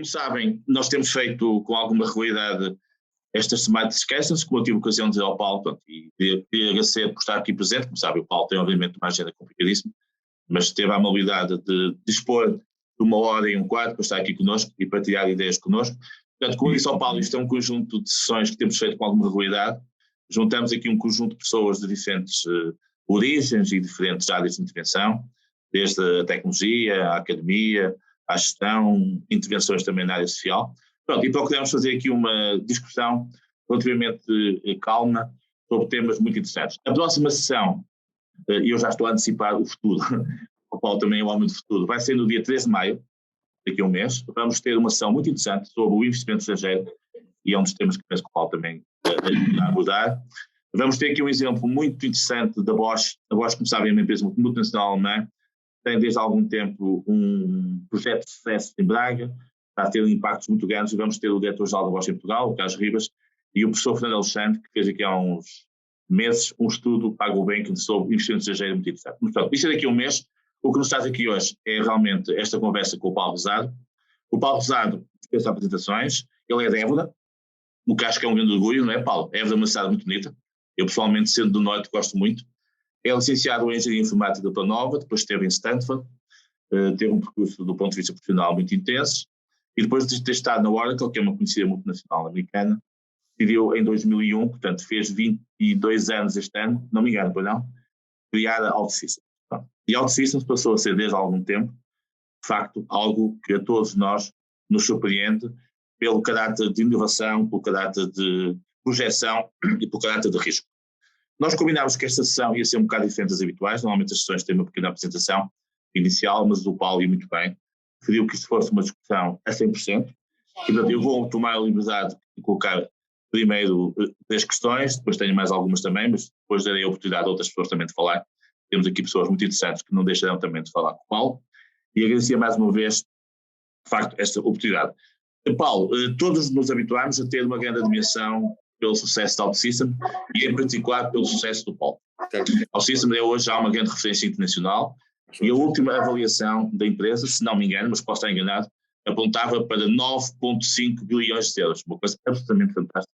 como sabem, nós temos feito com alguma regularidade estas Smart Discussions, como eu tive a ocasião de dizer ao Paulo, pronto, e queria agradecer por estar aqui presente. Como sabe, o Paulo tem obviamente uma agenda complicadíssima, mas teve a amabilidade de dispor de 1h15 para estar aqui connosco e partilhar ideias connosco. Portanto, como eu disse ao Paulo, isto é um conjunto de sessões que temos feito com alguma regularidade. Juntamos aqui um conjunto de pessoas de diferentes origens e diferentes áreas de intervenção, desde a tecnologia, a academia, à gestão, intervenções também na área social. Pronto, e procuramos fazer aqui uma discussão relativamente calma sobre temas muito interessantes. A próxima sessão, e eu já estou a antecipar o futuro, o Paulo também é o homem do futuro, vai ser no dia 13 de maio, daqui a um mês. Vamos ter uma sessão muito interessante sobre o investimento estrangeiro, e é um dos temas que penso que o Paulo também a abordar. Vamos ter aqui um exemplo muito interessante da Bosch. A Bosch, como sabem, é uma empresa multinacional alemã, tem desde há algum tempo um projeto de sucesso em Braga, está a ter impactos muito grandes, e vamos ter o diretor-geral da Bosch em Portugal, o Carlos Ribas, e o professor Fernando Alexandre, que fez aqui há uns meses um estudo para a GoBanking sobre investimento estrangeiro muito interessante. Mas pronto, isto é daqui a um mês. O que nos traz aqui hoje é realmente esta conversa com o Paulo Rosado. O Paulo Rosado fez apresentações, ele é de Évora, o que acho que é um grande orgulho, não é, Paulo? Évora é uma cidade muito bonita, eu pessoalmente, sendo do Norte, gosto muito. É licenciado em Engenharia Informática pela Nova, depois esteve em Stanford, teve um percurso do ponto de vista profissional muito intenso, e depois de ter estado na Oracle, que é uma conhecida multinacional americana, decidiu em 2001, portanto fez 22 anos este ano, não me engano, pois não, criar a OutSystems. E a OutSystems passou a ser desde há algum tempo, de facto, algo que a todos nós nos surpreende pelo caráter de inovação, pelo caráter de projeção e pelo caráter de risco. Nós combinámos que esta sessão ia ser um bocado diferente das habituais. Normalmente as sessões têm uma pequena apresentação inicial, mas o Paulo, e muito bem, preferiu que isto fosse uma discussão a 100%. E, portanto, eu vou tomar a liberdade de colocar primeiro 3 questões, depois tenho mais algumas também, mas depois darei a oportunidade a outras pessoas também de falar. Temos aqui pessoas muito interessantes que não deixarão também de falar com o Paulo. E agradecia mais uma vez, de facto, esta oportunidade. Paulo, todos nos habituámos a ter uma grande admiração pelo sucesso da OutSystems e em particular pelo sucesso do Paulo. A OutSystems é hoje já uma grande referência internacional e a última avaliação da empresa, se não me engano, mas posso estar enganado, apontava para 9,5 bilhões de euros, uma coisa absolutamente fantástica.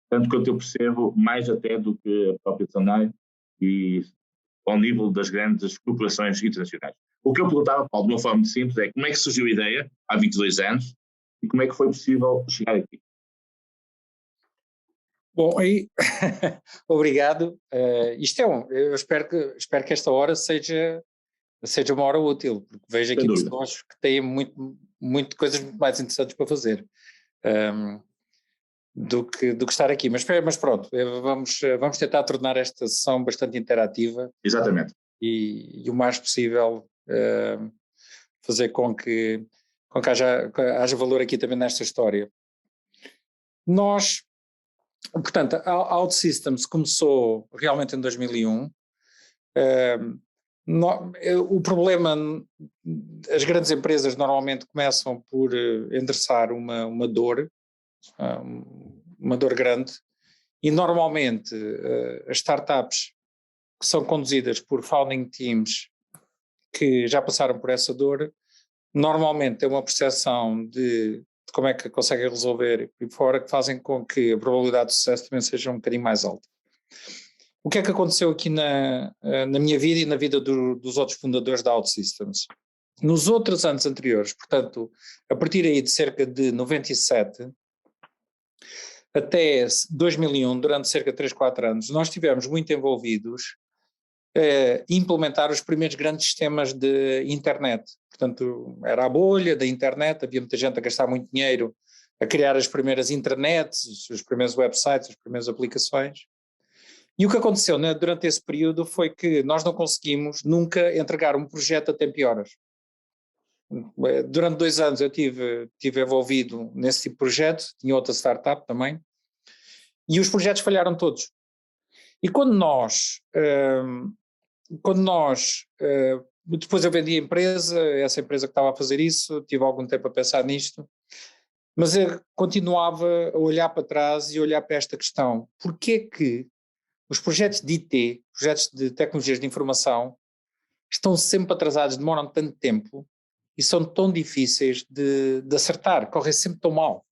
Tanto quanto eu percebo, mais até do que a própria Sonai e ao nível das grandes corporações internacionais. O que eu perguntava, Paulo, de uma forma muito simples, é como é que surgiu a ideia, há 22 anos, e como é que foi possível chegar aqui? Bom, aí, obrigado. Eu espero que esta hora seja uma hora útil, porque vejo aqui pessoas que têm muito coisas muito mais interessantes para fazer do que estar aqui. Mas pronto, vamos tentar tornar esta sessão bastante interativa. Exatamente. E o mais possível fazer com que haja valor aqui também nesta história. Portanto, a OutSystems começou realmente em 2001. O problema, as grandes empresas normalmente começam por endereçar uma dor grande, e normalmente as startups que são conduzidas por founding teams que já passaram por essa dor, normalmente têm uma percepção de como é que conseguem resolver e fora, que fazem com que a probabilidade de sucesso também seja um bocadinho mais alta. O que é que aconteceu aqui na minha vida e na vida dos outros fundadores da OutSystems? Nos outros anos anteriores, portanto, a partir aí de cerca de 97 até 2001, durante cerca de 3, 4 anos, nós estivemos muito envolvidos implementar os primeiros grandes sistemas de internet. Portanto, era a bolha da internet, havia muita gente a gastar muito dinheiro a criar as primeiras intranets, os primeiros websites, as primeiras aplicações. E o que aconteceu, né, durante esse período foi que nós não conseguimos nunca entregar um projeto a tempo e horas. Durante 2 anos eu tive envolvido nesse tipo de projeto, tinha outra startup também, e os projetos falharam todos. E quando nós depois eu vendi a empresa, essa empresa que estava a fazer isso, tive algum tempo a pensar nisto, mas eu continuava a olhar para trás e olhar para esta questão. Porquê que os projetos de IT, projetos de tecnologias de informação, estão sempre atrasados, demoram tanto tempo, e são tão difíceis de acertar, correm sempre tão mal.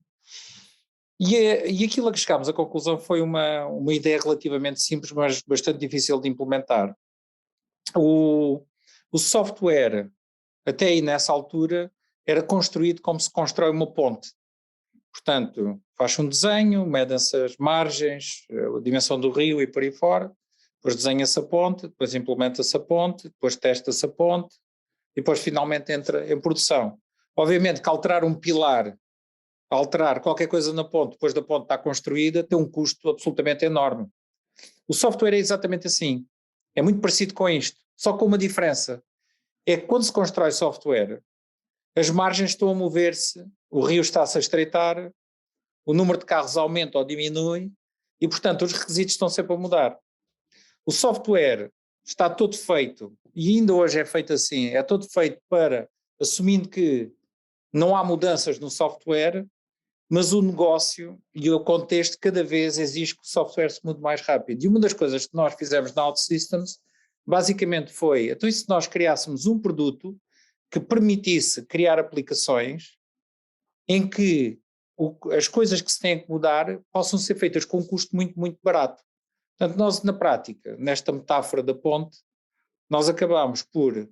E aquilo a que chegámos à conclusão foi uma ideia relativamente simples, mas bastante difícil de implementar. O software, até aí nessa altura, era construído como se constrói uma ponte. Portanto, faz um desenho, medem-se as margens, a dimensão do rio e por aí fora, depois desenha-se a ponte, depois implementa-se a ponte, depois testa-se a ponte e depois finalmente entra em produção. Obviamente que alterar um pilar, alterar qualquer coisa na ponte, depois da ponte estar construída, tem um custo absolutamente enorme. O software é exatamente assim. É muito parecido com isto, só com uma diferença. É que quando se constrói software, as margens estão a mover-se, o rio está-se a estreitar, o número de carros aumenta ou diminui e, portanto, os requisitos estão sempre a mudar. O software está todo feito, e ainda hoje é feito assim, é todo feito para, assumindo que não há mudanças no software, mas o negócio e o contexto cada vez exige que o software se mude mais rápido. E uma das coisas que nós fizemos na OutSystems, basicamente foi, então e se nós criássemos um produto que permitisse criar aplicações em que as coisas que se têm que mudar possam ser feitas com um custo muito, muito barato. Portanto, nós na prática, nesta metáfora da ponte, nós acabamos por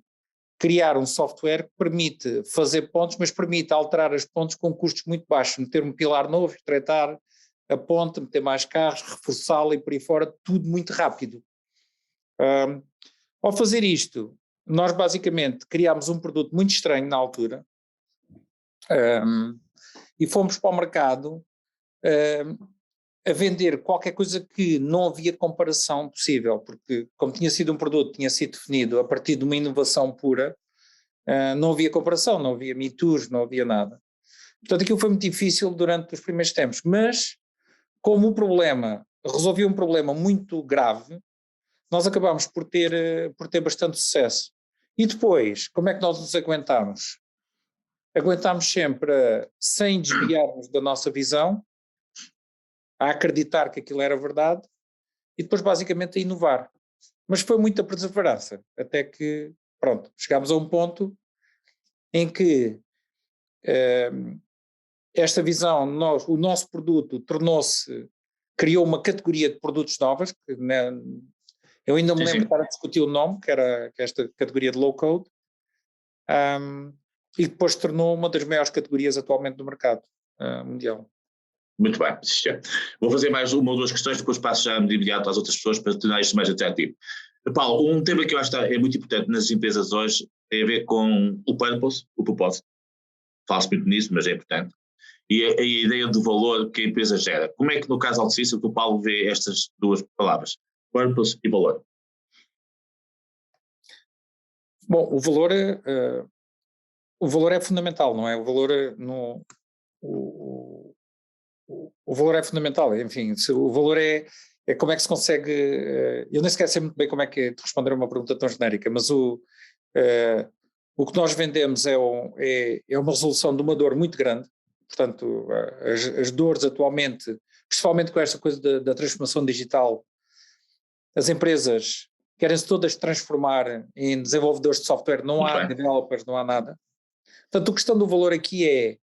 criar um software que permite fazer pontes, mas permite alterar as pontes com custos muito baixos, meter um pilar novo, estreitar a ponte, meter mais carros, reforçá-la e por aí fora, tudo muito rápido. Ao fazer isto, nós basicamente criámos um produto muito estranho na altura e fomos para o mercado a vender qualquer coisa que não havia comparação possível, porque como tinha sido um produto, tinha sido definido a partir de uma inovação pura, não havia comparação, não havia Me Tours, não havia nada. Portanto, aquilo foi muito difícil durante os primeiros tempos, mas como o problema resolvia um problema muito grave, nós acabámos por ter bastante sucesso. E depois, como é que nós nos aguentámos? Aguentámos sempre sem desviarmos da nossa visão, a acreditar que aquilo era verdade e depois basicamente a inovar. Mas foi muita perseverança, até que, pronto, chegámos a um ponto em que esta visão, o nosso produto criou uma categoria de produtos novas, que, né, eu ainda me lembro de estar a discutir o nome, que era esta categoria de low code, e depois se tornou uma das maiores categorias atualmente do mercado mundial. Muito bem, vou fazer mais uma ou duas questões, depois passo já de imediato às outras pessoas para tornar isto mais atrativo. Paulo, um tema que eu acho que é muito importante nas empresas hoje tem a ver com o purpose, o propósito. Fala-se muito nisso, mas é importante. E a ideia do valor que a empresa gera. Como é que no caso Altice o Paulo vê estas duas palavras, purpose e valor? Bom, o valor é fundamental, não é? O valor é fundamental, enfim, o valor é como é que se consegue, eu nem sequer sei muito bem como é que é de responder a uma pergunta tão genérica, mas o que nós vendemos é uma resolução de uma dor muito grande, portanto as dores atualmente, principalmente com esta coisa da transformação digital, as empresas querem-se todas transformar em desenvolvedores de software, não há developers, não há nada. Portanto, a questão do valor aqui é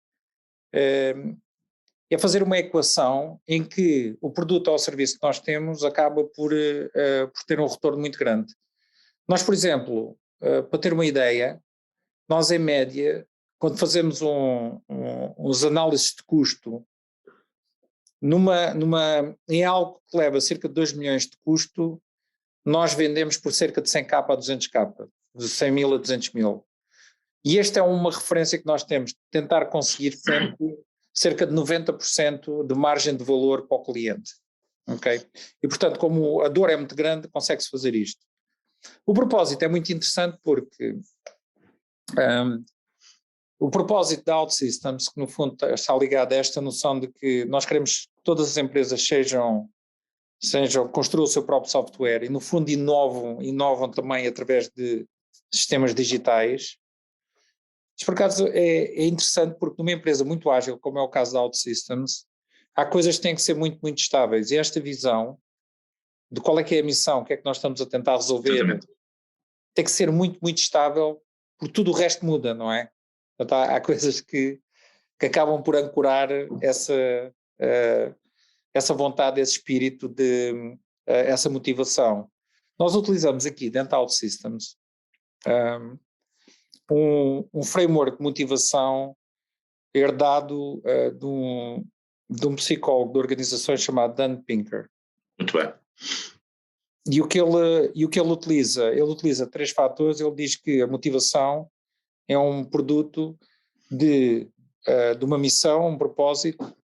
fazer uma equação em que o produto ou o serviço que nós temos acaba por ter um retorno muito grande. Nós, por exemplo, para ter uma ideia, nós em média, quando fazemos uns análises de custo, em algo que leva cerca de 2 milhões de custo, nós vendemos por cerca de 100k a 200k, de 100 mil a 200 mil. E esta é uma referência que nós temos, de tentar conseguir sempre cerca de 90% de margem de valor para o cliente. Okay? E, portanto, como a dor é muito grande, consegue-se fazer isto. O propósito é muito interessante porque o propósito da OutSystems, que no fundo está ligado a esta noção de que nós queremos que todas as empresas construam o seu próprio software e no fundo inovam também através de sistemas digitais. Isto por acaso é interessante porque numa empresa muito ágil, como é o caso da OutSystems, há coisas que têm que ser muito, muito estáveis e esta visão de qual é que é a missão, o que é que nós estamos a tentar resolver, tem que ser muito, muito estável porque tudo o resto muda, não é? Portanto, há coisas que acabam por ancorar essa vontade, esse espírito, essa motivação. Nós utilizamos aqui dentro da OutSystems um framework de motivação herdado de um psicólogo de organizações chamado Dan Pinker. Muito bem. E o que ele utiliza 3 fatores. Ele diz que a motivação é um produto de uma missão, um propósito,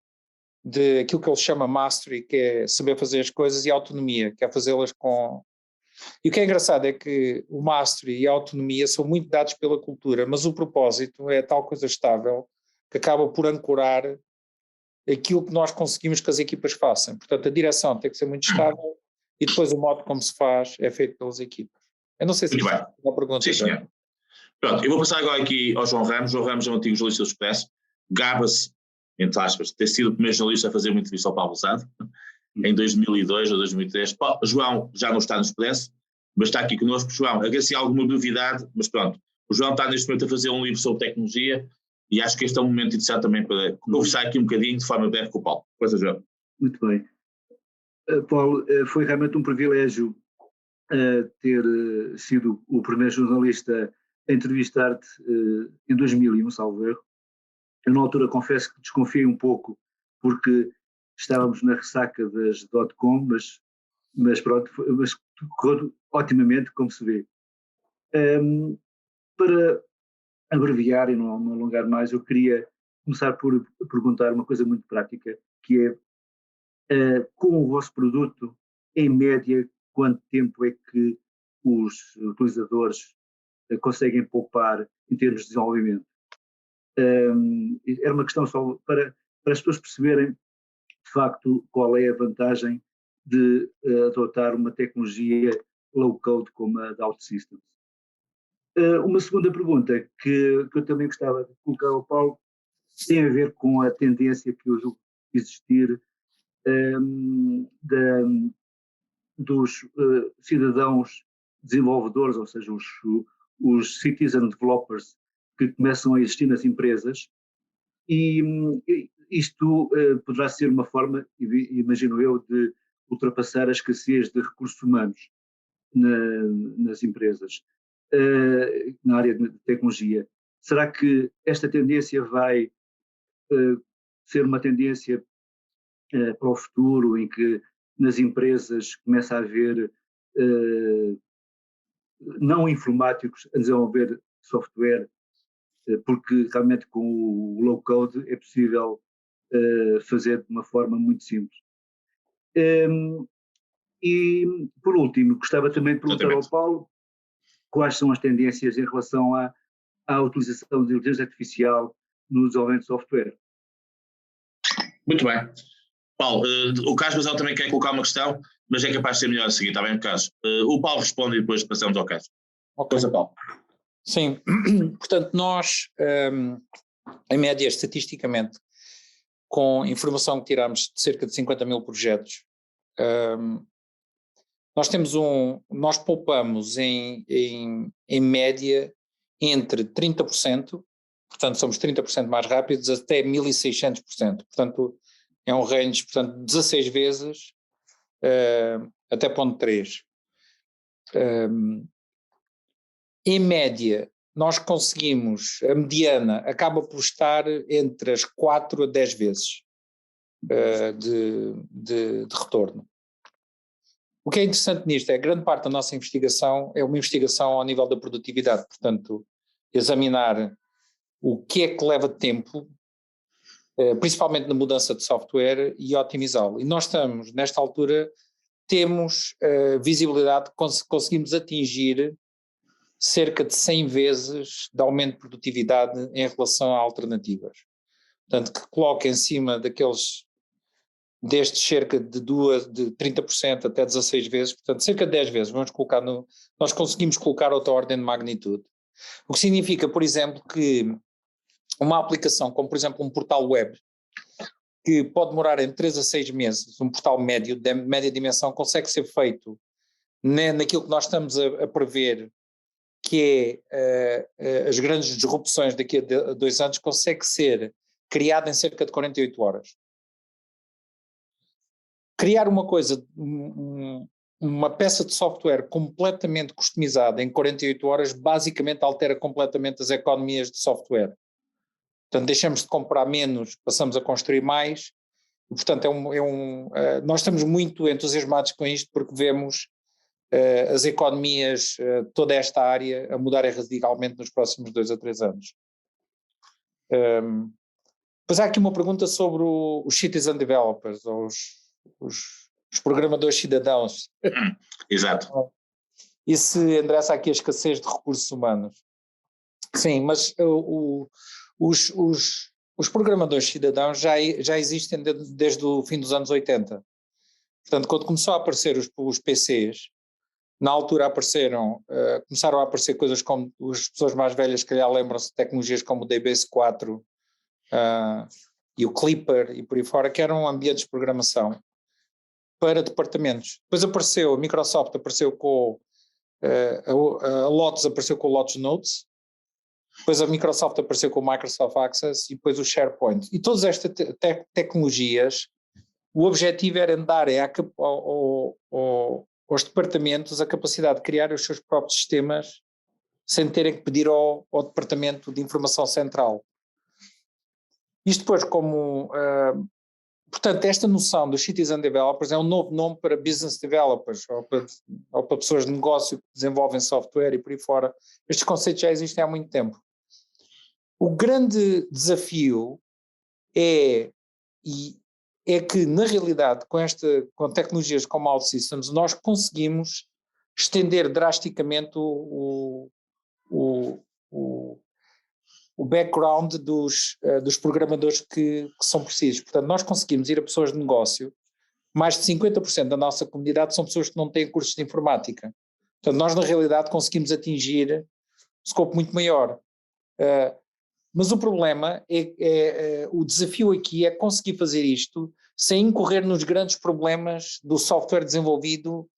de aquilo que ele chama mastery, que é saber fazer as coisas, e autonomia, que é fazê-las com... E o que é engraçado é que o mastery e a autonomia são muito dados pela cultura, mas o propósito é tal coisa estável que acaba por ancorar aquilo que nós conseguimos que as equipas façam. Portanto, a direção tem que ser muito estável e depois o modo como se faz é feito pelas equipas. Eu não sei se muito bem. É uma pergunta. Sim, senhor. Pronto, eu vou passar agora aqui ao João Ramos. João Ramos é um antigo jornalista do Expresso, gaba-se, entre aspas, de ter sido o primeiro jornalista a fazer uma entrevista ao Paulo Rosado, em 2002 ou 2003. João já não está no Expresso, mas está aqui connosco. João, agradecer alguma novidade, mas pronto, o João está neste momento a fazer um livro sobre tecnologia e acho que este é um momento interessante também para conversar aqui um bocadinho de forma breve com o Paulo. Coisa, João. Muito bem. Paulo, foi realmente um privilégio ter sido o primeiro jornalista a entrevistar-te em 2001, salvo erro. Eu, na altura, confesso que desconfiei um pouco, porque estávamos na ressaca das .com, mas pronto, mas correu otimamente, como se vê. Para abreviar e não alongar mais, eu queria começar por perguntar uma coisa muito prática, que é, com o vosso produto, em média, quanto tempo é que os utilizadores conseguem poupar em termos de desenvolvimento? Era uma questão só para as pessoas perceberem, de facto, qual é a vantagem de adotar uma tecnologia low-code como a da OutSystems. Uma segunda pergunta que eu também gostava de colocar ao Paulo tem a ver com a tendência que eu julgo existir dos cidadãos desenvolvedores, ou seja, os citizen developers que começam a existir nas empresas, e isto poderá ser uma forma, imagino eu, de ultrapassar a escassez de recursos humanos nas empresas, na área de tecnologia. Será que esta tendência vai ser uma tendência para o futuro, em que nas empresas começa a haver não informáticos a desenvolver software, porque realmente com o low-code é possível fazer de uma forma muito simples. E, por último, gostava também de perguntar ao Paulo quais são as tendências em relação à utilização de inteligência artificial no desenvolvimento de software. Muito bem. Paulo, o Carlos Basel também quer colocar uma questão, mas é capaz de ser melhor a seguir, está bem, Carlos? O Paulo responde e depois passamos ao Carlos. Coisa, Paulo. Sim, portanto, nós, em média, estatisticamente, com informação que tiramos de cerca de 50 mil projetos, nós poupamos em média entre 30%, portanto somos 30% mais rápidos, até 1600%, portanto é um range, portanto 16 vezes até 0.3. Em média, nós conseguimos, a mediana acaba por estar entre as 4 a 10 vezes de retorno. O que é interessante nisto é que grande parte da nossa investigação é uma investigação ao nível da produtividade, portanto, examinar o que é que leva tempo, principalmente na mudança de software, e otimizá-lo. E nós estamos, nesta altura, temos visibilidade, conseguimos atingir cerca de 100 vezes de aumento de produtividade em relação a alternativas. Portanto, que coloca em cima destes cerca de 30% até 16 vezes, portanto cerca de 10 vezes, nós conseguimos colocar outra ordem de magnitude. O que significa, por exemplo, que uma aplicação como, por exemplo, um portal web, que pode demorar entre 3 a 6 meses, um portal médio, de média dimensão, consegue ser feito naquilo que nós estamos a prever, que é as grandes disrupções daqui a 2 anos, consegue ser criada em cerca de 48 horas. Criar uma coisa, uma peça de software completamente customizada em 48 horas, basicamente altera completamente as economias de software. Portanto, deixamos de comprar menos, passamos a construir mais, e, portanto, nós estamos muito entusiasmados com isto, porque vemos as economias, toda esta área, a mudarem radicalmente nos próximos 2 a 3 anos. Depois há aqui uma pergunta sobre os citizen developers, ou os programadores cidadãos. Exato. E se endereça aqui a escassez de recursos humanos. Sim, mas os programadores cidadãos já existem desde o fim dos anos 80. Portanto, quando começou a aparecer os PCs, na altura começaram a aparecer coisas como, as pessoas mais velhas se calhar lembram-se de tecnologias como o DBase 4 e o Clipper e por aí fora, que eram ambientes de programação para departamentos. Depois a Microsoft apareceu com a Lotus apareceu com o Lotus Notes, depois a Microsoft apareceu com o Microsoft Access e depois o SharePoint. E todas estas tecnologias, o objetivo era dar aos departamentos a capacidade de criar os seus próprios sistemas sem terem que pedir ao Departamento de Informação Central. Isto depois portanto, esta noção dos citizen developers é um novo nome para business developers, ou para pessoas de negócio que desenvolvem software e por aí fora. Estes conceitos já existem há muito tempo. O grande desafio é que, na realidade, com tecnologias como OutSystems, nós conseguimos estender drasticamente o background dos programadores que são precisos. Portanto, nós conseguimos ir a pessoas de negócio, mais de 50% da nossa comunidade são pessoas que não têm cursos de informática. Portanto, nós na realidade conseguimos atingir um escopo muito maior. Mas o problema o desafio aqui é conseguir fazer isto sem incorrer nos grandes problemas do software desenvolvido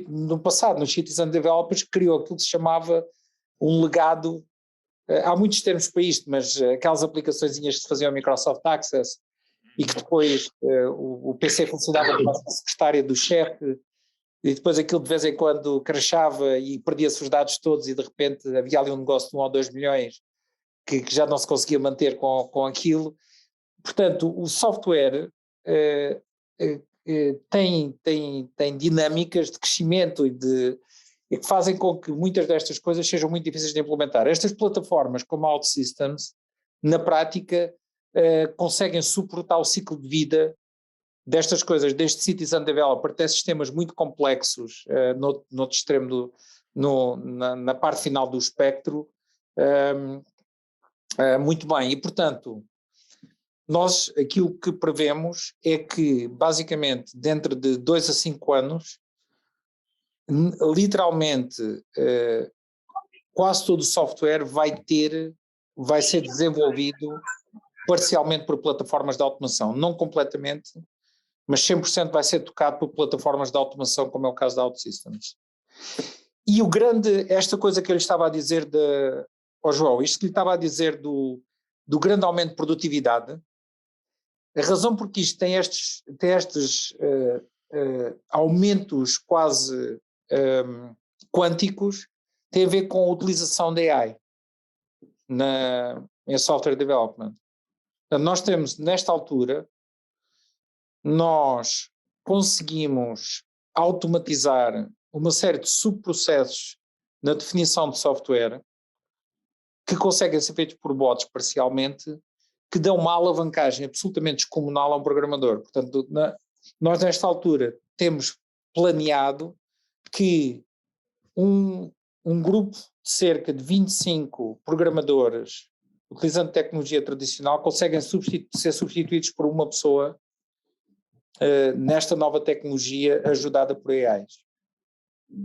no passado, nos citizen developers, que criou aquilo que se chamava um legado. Há muitos termos para isto, mas aquelas aplicaçõezinhas que se faziam ao Microsoft Access e que depois o PC funcionava como a secretária do chefe e depois aquilo de vez em quando crashava e perdia-se os dados todos e de repente havia ali um negócio de 1 ou 2 milhões que já não se conseguia manter com aquilo. Portanto, o software tem dinâmicas de crescimento e que fazem com que muitas destas coisas sejam muito difíceis de implementar. Estas plataformas, como a OutSystems, na prática, conseguem suportar o ciclo de vida destas coisas, desde citizen developer até sistemas muito complexos no outro extremo, na parte final do espectro, muito bem. E, portanto, nós aquilo que prevemos é que, basicamente, dentro de 2 a 5 anos, literalmente quase todo o software vai ser desenvolvido parcialmente por plataformas de automação, não completamente, mas 100% vai ser tocado por plataformas de automação, como é o caso da OutSystems. E esta coisa que eu lhe estava a dizer João, isto que lhe estava a dizer do grande aumento de produtividade, a razão porque isto tem estes aumentos quase quânticos tem a ver com a utilização da AI em software development. Portanto, nós temos, nesta altura, nós conseguimos automatizar uma série de subprocessos na definição de software que conseguem ser feitos por bots parcialmente, que dão uma alavancagem absolutamente descomunal a um programador. Portanto, nós nesta altura temos planeado que um grupo de cerca de 25 programadores, utilizando tecnologia tradicional, conseguem ser substituídos por uma pessoa nesta nova tecnologia ajudada por AIs.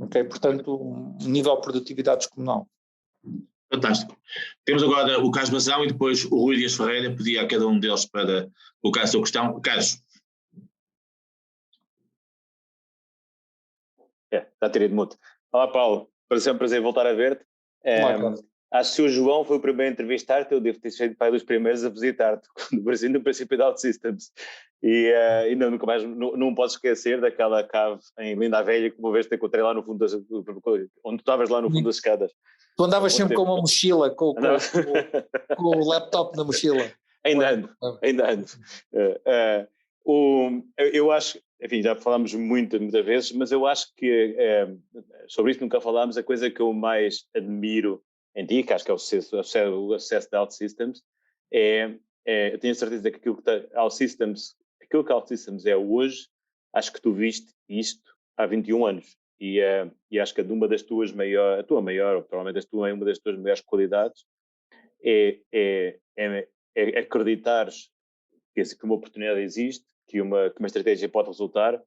Okay? Portanto, um nível de produtividade descomunal. Fantástico. Temos agora o Carlos Bazão e depois o Rui Dias Ferreira. Pedi a cada um deles para colocar a sua questão. Carlos. Está tirado de mute. Olá, Paulo. para ser um prazer voltar a ver-te. Acho que se o João foi o primeiro a entrevistar-te, eu devo ter sido pai dos primeiros a visitar-te, no princípio da OutSystems. E nunca mais, não posso esquecer daquela cave em Linda a Velha que uma vez te encontrei lá no fundo onde tu estavas lá no fundo das escadas. Tu andavas sempre com uma mochila, com o laptop na mochila. Ainda ando. Eu acho, enfim, já falámos muitas vezes, mas eu acho que sobre isso nunca falámos. A coisa que eu mais admiro em ti, que acho que é o sucesso da OutSystems, eu tenho a certeza que aquilo que a OutSystems é hoje, acho que tu viste isto há 21 anos. E acho que uma das tuas maiores, ou provavelmente uma das tuas maiores qualidades é acreditares que uma oportunidade existe, que uma estratégia pode resultar,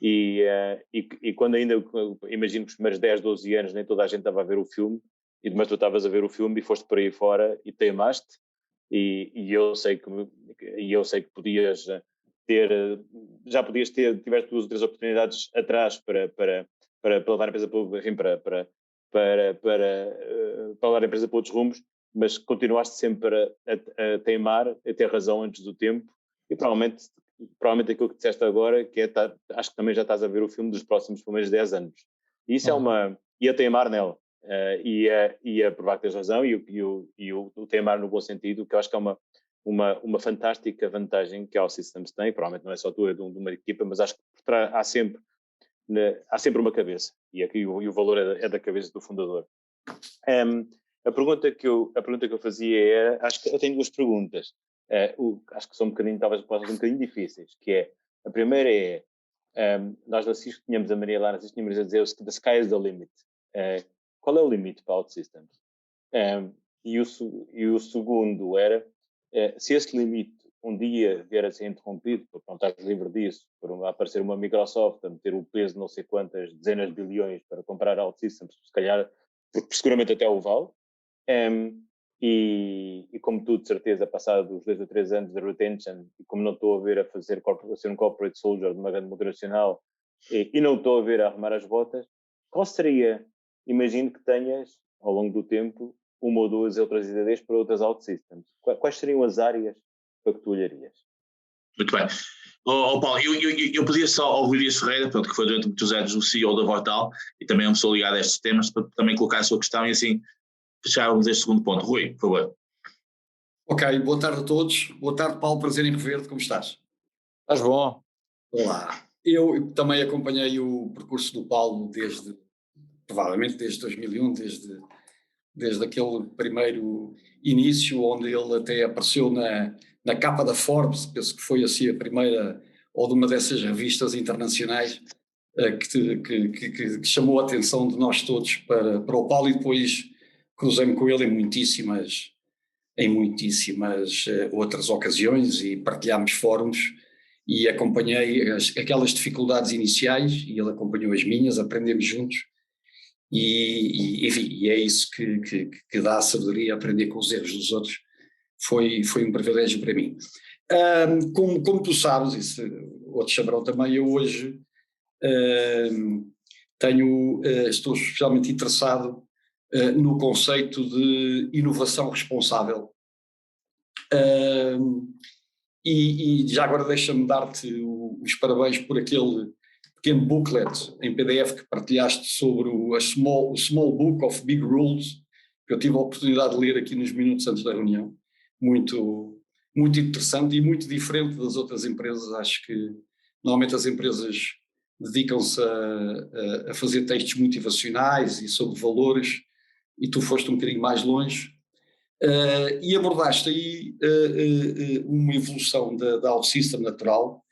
e quando ainda, imagino que os primeiros 10, 12 anos nem toda a gente estava a ver o filme, mas tu estavas a ver o filme e foste por aí fora e teimaste, e eu sei que podias tiveste 2 ou 3 oportunidades atrás para levar a empresa para levar a empresa para outros rumos, mas continuaste sempre a teimar, a ter razão antes do tempo, e provavelmente aquilo que disseste agora, que acho que também já estás a ver o filme dos próximos primeiros 10 anos. E isso e a teimar nela, e a provar que tens razão, e o teimar no bom sentido, que eu acho que é uma fantástica vantagem que a OutSystems tem. Provavelmente não é só tua, é de uma equipa, mas acho que há sempre uma cabeça, e o valor é da cabeça do fundador. A pergunta que eu fazia era, acho que eu tenho 2 perguntas, acho que são talvez possam ser um bocadinho difíceis, que é, a primeira é, nós na Cisco tínhamos a Maria lá, na Cisco tínhamos a dizer the sky is the limit. Qual é o limite para a OutSystems? E o segundo era, se esse limite um dia vier a ser interrompido, porque não estás livre disso, por aparecer uma Microsoft a meter o peso de não sei quantas dezenas de bilhões para comprar OutSystems, se calhar, porque seguramente até o vale, e como tu, de certeza, passado os 2 ou 3 anos de retention, e como não estou a ver a ser um corporate soldier de uma grande multinacional, e não estou a ver a arrumar as botas, qual seria, imagino que tenhas, ao longo do tempo, 1 ou 2 outras ideias para outras OutSystems. Quais seriam as áreas para que tu olharias? Muito bem. Paulo, eu podia só ao Luís Ferreira, pronto, que foi durante muitos anos o CEO da Vortal, e também é uma pessoa ligada a estes temas, para também colocar a sua questão e assim fechávamos este segundo ponto. Rui, por favor. Ok, boa tarde a todos. Boa tarde, Paulo, prazer em rever-te, como estás? Estás bom? Olá. Eu também acompanhei o percurso do Paulo provavelmente desde 2001, desde aquele primeiro início, onde ele até apareceu na capa da Forbes, penso que foi assim a primeira, ou de uma dessas revistas internacionais, que chamou a atenção de nós todos para o Paulo, e depois cruzei-me com ele em muitíssimas outras ocasiões, e partilhámos fóruns, e acompanhei aquelas dificuldades iniciais, e ele acompanhou as minhas, aprendemos juntos, enfim, e é isso que dá a sabedoria, aprender com os erros dos outros. Foi um privilégio para mim. Como tu sabes, isso outros saberão também, eu hoje estou especialmente interessado no conceito de inovação responsável. E já agora deixa-me dar-te os parabéns por aquele pequeno booklet em PDF que partilhaste sobre o Small Book of Big Rules, que eu tive a oportunidade de ler aqui nos minutos antes da reunião. Muito, muito interessante e muito diferente das outras empresas. Acho que normalmente as empresas dedicam-se a fazer textos motivacionais e sobre valores, e tu foste um bocadinho mais longe, e abordaste aí uma evolução da OutSystems natural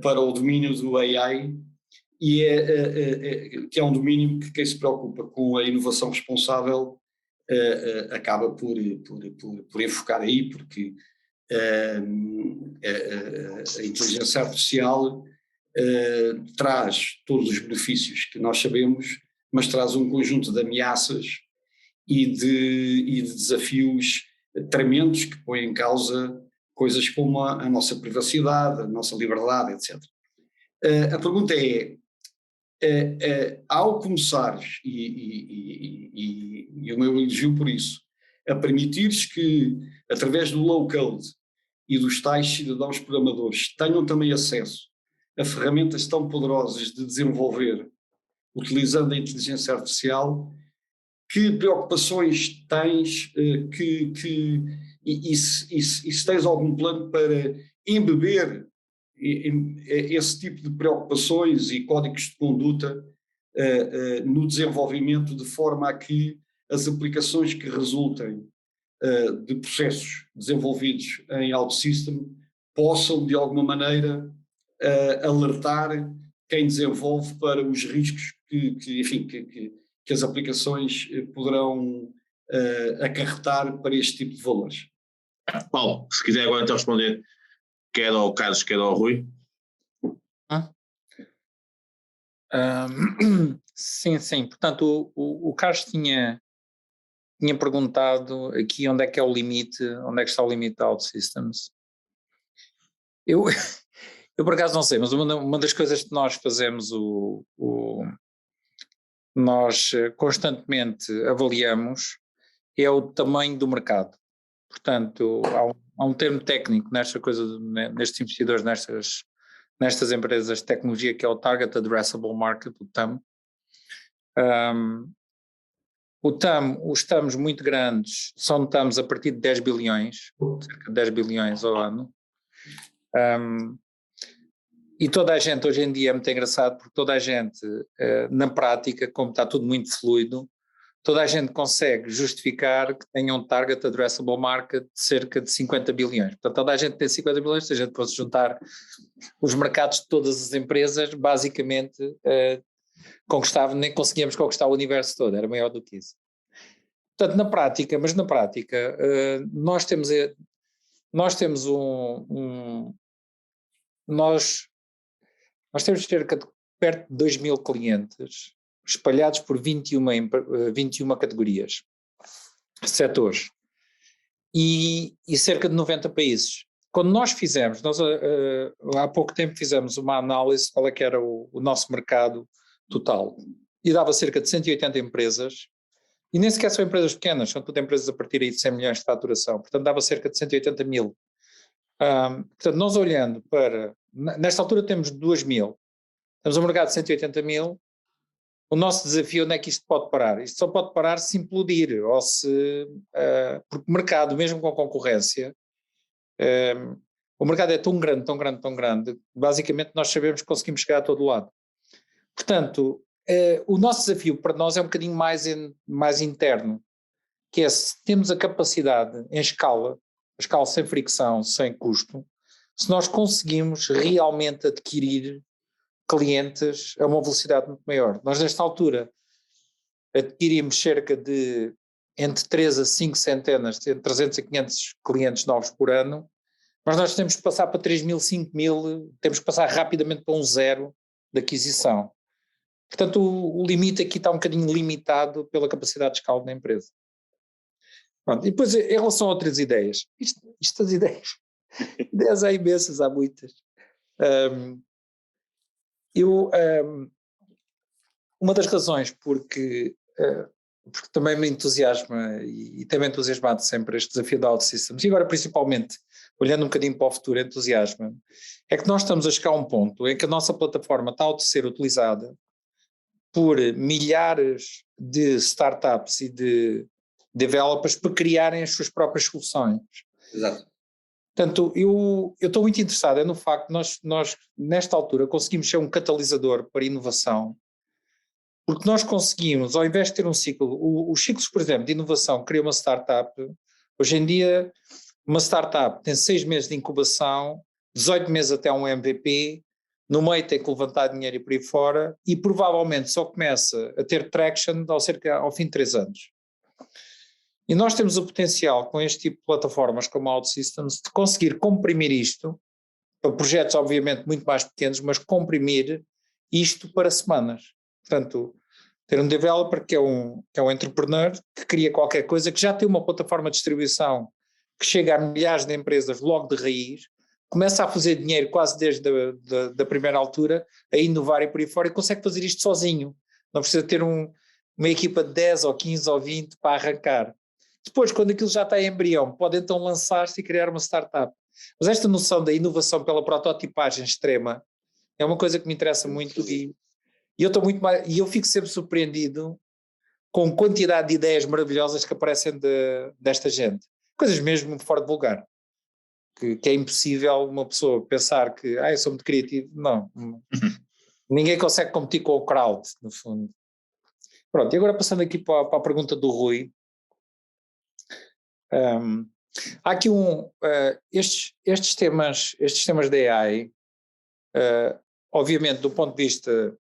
para o domínio do AI, e que é um domínio que quem se preocupa com a inovação responsável acaba por enfocar aí, porque a inteligência artificial traz todos os benefícios que nós sabemos, mas traz um conjunto de ameaças e de desafios tremendos que põem em causa coisas como a nossa privacidade, a nossa liberdade, etc. A pergunta é, ao começares, e o meu elogio por isso, a permitires que, através do low-code e dos tais cidadãos programadores, tenham também acesso a ferramentas tão poderosas de desenvolver, utilizando a inteligência artificial, que preocupações tens, e se tens algum plano para embeber esse tipo de preocupações e códigos de conduta no desenvolvimento, de forma a que as aplicações que resultem de processos desenvolvidos em OutSystem possam, de alguma maneira, alertar quem desenvolve para os riscos que as aplicações poderão acarretar para este tipo de valores. Paulo, se quiser agora então responder, quer ao Carlos, quer ao Rui. Sim. Portanto, o Carlos tinha perguntado aqui onde é que é o limite, onde é que está o limite da OutSystems. Eu por acaso não sei, mas uma das coisas que nós fazemos, nós constantemente avaliamos, é o tamanho do mercado. Portanto, há um termo técnico nesta coisa, nestes investidores, nestas empresas de tecnologia, que é o Target Addressable Market, o TAM. Os TAMs muito grandes são TAMs a partir de 10 bilhões, cerca de 10 bilhões ao ano. E toda a gente, hoje em dia é muito engraçado, porque toda a gente, na prática, como está tudo muito fluido, toda a gente consegue justificar que tenha um target addressable market de cerca de 50 bilhões. Portanto, toda a gente tem 50 bilhões, se a gente fosse juntar os mercados de todas as empresas, basicamente nem conseguíamos conquistar o universo todo, era maior do que isso. Portanto, na prática, nós temos cerca de perto de 2.000 clientes espalhados por 21 categorias, setores, e cerca de 90 países. Quando nós fizemos, há pouco tempo fizemos uma análise qual é que era o nosso mercado total, e dava cerca de 180 empresas, e nem sequer são empresas pequenas, são tudo empresas a partir aí de 100 milhões de faturação, portanto dava cerca de 180 mil. Portanto, nós olhando para, nesta altura temos 2.000, temos um mercado de 180 mil, o nosso desafio, onde é que isto pode parar? Isto só pode parar se implodir, ou porque o mercado, mesmo com concorrência, o mercado é tão grande, basicamente nós sabemos que conseguimos chegar a todo lado. Portanto, o nosso desafio para nós é um bocadinho mais interno, que é se temos a capacidade em escala sem fricção, sem custo, se nós conseguimos realmente adquirir clientes a uma velocidade muito maior. Nós, nesta altura, adquirimos cerca de entre 3 a 5 centenas, entre 300 a 500 clientes novos por ano, mas nós temos que passar para 3.000, 5.000, temos que passar rapidamente para um zero de aquisição. Portanto, o limite aqui está um bocadinho limitado pela capacidade de escala da empresa. Pronto, e depois, em relação a outras ideias, estas ideias há imensas, há muitas. Uma das razões porque também me entusiasma e tem-me entusiasmado sempre este desafio da OutSystems, e agora principalmente olhando um bocadinho para o futuro, entusiasma, é que nós estamos a chegar a um ponto em que a nossa plataforma está a ser utilizada por milhares de startups e de developers para criarem as suas próprias soluções. Exato. Portanto, eu estou muito interessado no facto de nós, nesta altura, conseguimos ser um catalisador para inovação, porque nós conseguimos, ao invés de ter um ciclo, os ciclos, por exemplo, de inovação, cria uma startup, hoje em dia, uma startup tem 6 meses de incubação, 18 meses até um MVP, no meio tem que levantar dinheiro e por aí fora, e provavelmente só começa a ter traction ao fim de 3 anos. E nós temos o potencial, com este tipo de plataformas como a OutSystems, de conseguir comprimir isto, para projetos obviamente muito mais pequenos, mas comprimir isto para semanas. Portanto, ter um developer que é um entrepreneur, que cria qualquer coisa, que já tem uma plataforma de distribuição que chega a milhares de empresas logo de raiz, começa a fazer dinheiro quase desde da primeira altura, a inovar e por aí fora, e consegue fazer isto sozinho. Não precisa ter uma equipa de 10 ou 15 ou 20 para arrancar. Depois, quando aquilo já está em embrião, pode então lançar-se e criar uma startup. Mas esta noção da inovação pela prototipagem extrema é uma coisa que me interessa muito e eu fico sempre surpreendido com a quantidade de ideias maravilhosas que aparecem desta gente. Coisas mesmo fora de vulgar. Que é impossível uma pessoa pensar que eu sou muito criativo. Não. Ninguém consegue competir com o crowd, no fundo. Pronto, e agora passando aqui para a pergunta do Rui. Há aqui estes temas da AI, obviamente do ponto de vista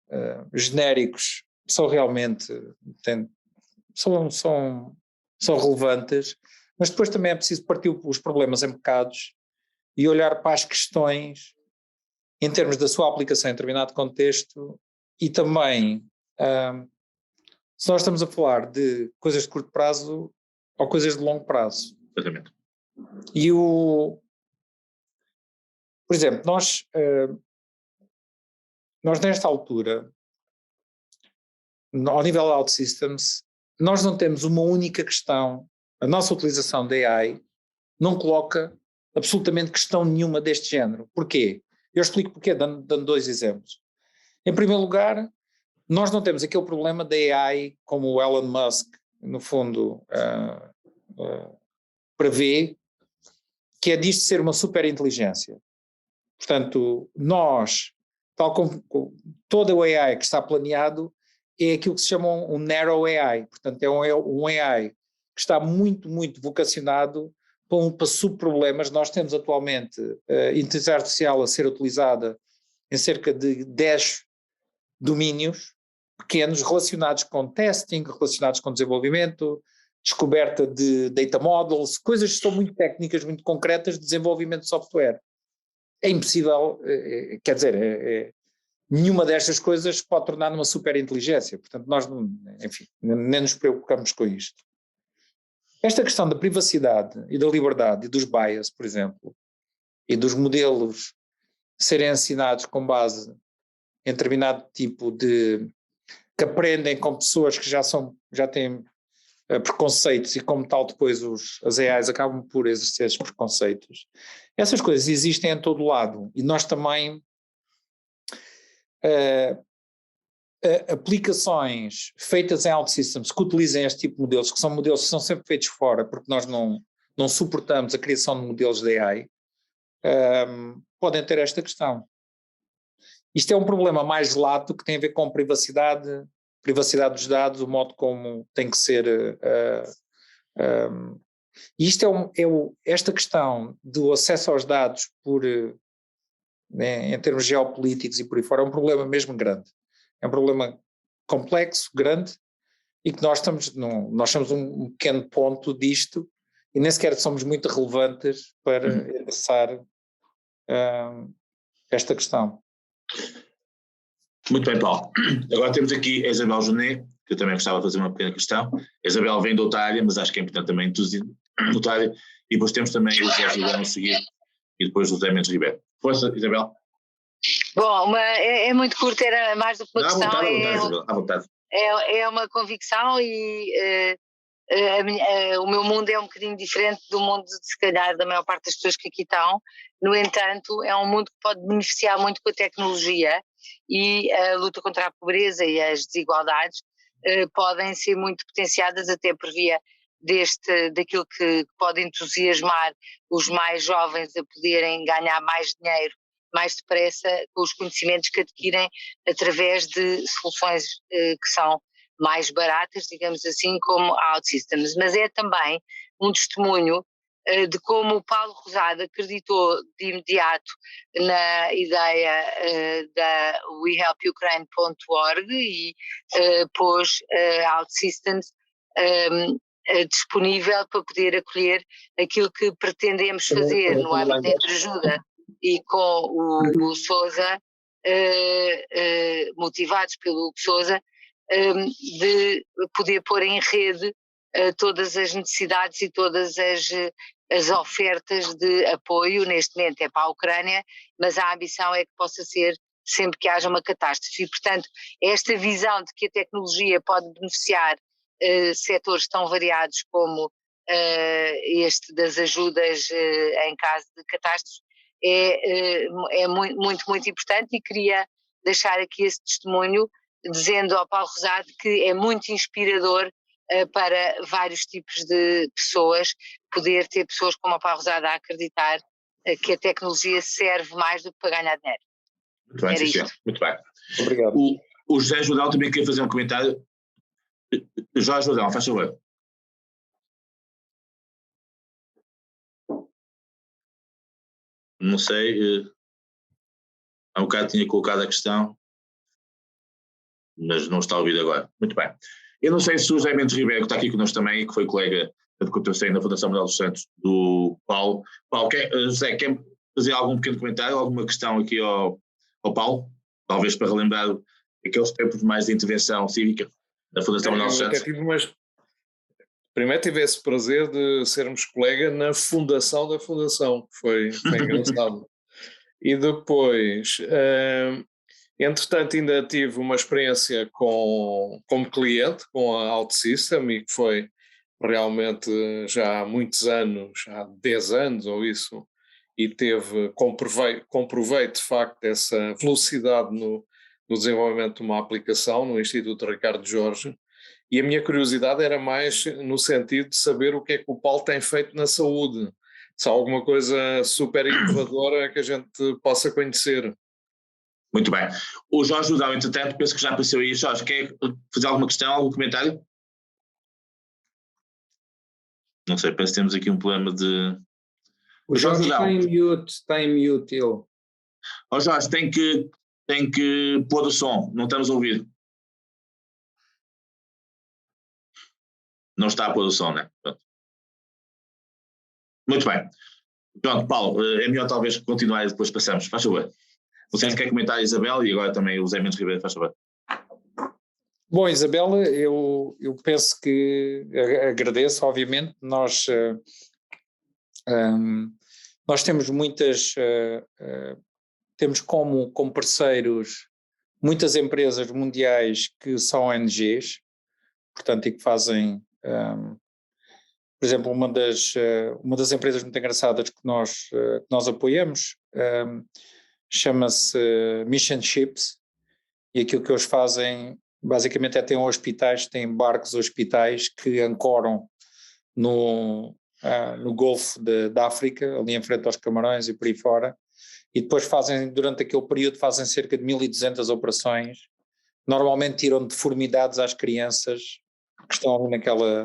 genéricos, são realmente são relevantes, mas depois também é preciso partir os problemas em bocados e olhar para as questões em termos da sua aplicação em determinado contexto e também se nós estamos a falar de coisas de curto prazo ou coisas de longo prazo. Exatamente. E por exemplo, nós nesta altura, ao nível de OutSystems, nós não temos uma única questão. A nossa utilização da AI não coloca absolutamente questão nenhuma deste género. Porquê? Eu explico porquê, dando 2 exemplos. Em primeiro lugar, nós não temos aquele problema da AI como o Elon Musk, no fundo, prevê, que é disto ser uma superinteligência. Portanto, nós, tal como toda a AI que está planeado, é aquilo que se chama um narrow AI. Portanto, é um AI que está muito, muito vocacionado para subproblemas. Nós temos atualmente a inteligência artificial a ser utilizada em cerca de 10 domínios pequenos relacionados com testing, relacionados com desenvolvimento, descoberta de data models, coisas que são muito técnicas, muito concretas de desenvolvimento de software. É impossível, quer dizer, nenhuma destas coisas pode tornar uma superinteligência. Portanto, nós, enfim, nem nos preocupamos com isto. Esta questão da privacidade e da liberdade e dos bias, por exemplo, e dos modelos serem ensinados com base em determinado tipo de... que aprendem com pessoas que já têm preconceitos e como tal depois as AIs acabam por exercer esses preconceitos. Essas coisas existem em todo lado e nós também aplicações feitas em OutSystems que utilizem este tipo de modelos, que são modelos que são sempre feitos fora porque nós não suportamos a criação de modelos de AI, podem ter esta questão. Isto é um problema mais lato que tem a ver com privacidade dos dados, o modo como tem que ser. Isto esta questão do acesso aos dados em termos geopolíticos e por aí fora, é um problema mesmo grande. É um problema complexo, grande, e que nós somos um pequeno ponto disto e nem sequer somos muito relevantes para endereçar esta questão. Muito bem, Paulo. Agora temos aqui a Isabel Junet, que eu também gostava de fazer uma pequena questão. A Isabel vem de outra área, mas acho que é importante também introduzir outra área. E depois temos também o José Ribeiro a seguir e depois o José Mendes Ribeiro. Força, Isabel. Bom, é muito curto, era mais do que uma questão. À vontade. É uma convicção e o meu mundo é um bocadinho diferente do mundo, se calhar, da maior parte das pessoas que aqui estão. No entanto, é um mundo que pode beneficiar muito com a tecnologia e a luta contra a pobreza e as desigualdades podem ser muito potenciadas até por via daquilo que pode entusiasmar os mais jovens a poderem ganhar mais dinheiro mais depressa com os conhecimentos que adquirem através de soluções que são mais baratas, digamos assim, como a OutSystems. Mas é também um testemunho de como o Paulo Rosado acreditou de imediato na ideia da wehelpukraine.org e pôs a OutSystems disponível para poder acolher aquilo que pretendemos fazer no âmbito da entreajuda e com o Sousa, motivados pelo Sousa, de poder pôr em rede todas as necessidades e todas as ofertas de apoio. Neste momento é para a Ucrânia, mas a ambição é que possa ser sempre que haja uma catástrofe. E, portanto, esta visão de que a tecnologia pode beneficiar setores tão variados como este das ajudas em caso de catástrofe é muito, muito importante, e queria deixar aqui esse testemunho dizendo ao Paulo Rosado que é muito inspirador para vários tipos de pessoas, poder ter pessoas como o Paulo Rosado a acreditar que a tecnologia serve mais do que para ganhar dinheiro. Muito bem, sim, senhor. Muito bem. Obrigado. O José Jordão também queria fazer um comentário. Jorge Jordão, faz favor. Não sei, há um bocado tinha colocado a questão, mas não está a ouvir agora. Muito bem. Eu não sei se o José Mendes Ribeiro, que está aqui connosco também, que foi colega de que eu sei na Fundação Manuel dos Santos, do Paulo. Paulo, José, quer fazer algum pequeno comentário, alguma questão aqui ao Paulo? Talvez para relembrar aqueles tempos mais de intervenção cívica da Fundação Manuel dos Santos. Primeiro tive esse prazer de sermos colega na fundação da fundação, que foi engraçado. E depois, entretanto, ainda tive uma experiência como cliente com a OutSystem, e que foi realmente já há muitos anos, há 10 anos ou isso, e comprovei de facto essa velocidade no desenvolvimento de uma aplicação no Instituto Ricardo Jorge. E a minha curiosidade era mais no sentido de saber o que é que o Paulo tem feito na saúde. Se há alguma coisa super inovadora que a gente possa conhecer. Muito bem. O Jorge Jordão, entretanto, penso que já apareceu aí. Jorge, quer fazer alguma questão, algum comentário? Não sei, parece que temos aqui um problema de... O Jorge está em mute ele. Ó Jorge, tem que pôr o som, não estamos a ouvir. Não está a pôr o som, né? Pronto. Muito bem. Pronto, Paulo, é melhor talvez continuar e depois passamos. Faz favor. Não sei se quer comentar a Isabel e agora também o José Mendes Ribeiro, faz favor. Bom, Isabela, eu penso que agradeço, obviamente. Nós temos temos como parceiros muitas empresas mundiais que são ONGs, portanto, e que fazem, por exemplo, uma das empresas muito engraçadas que nós apoiamos chama-se Mission Ships, e aquilo que eles fazem basicamente é têm barcos hospitais que ancoram no Golfo da África, ali em frente aos Camarões e por aí fora, e depois durante aquele período fazem cerca de 1.200 operações, normalmente tiram deformidades às crianças que estão ali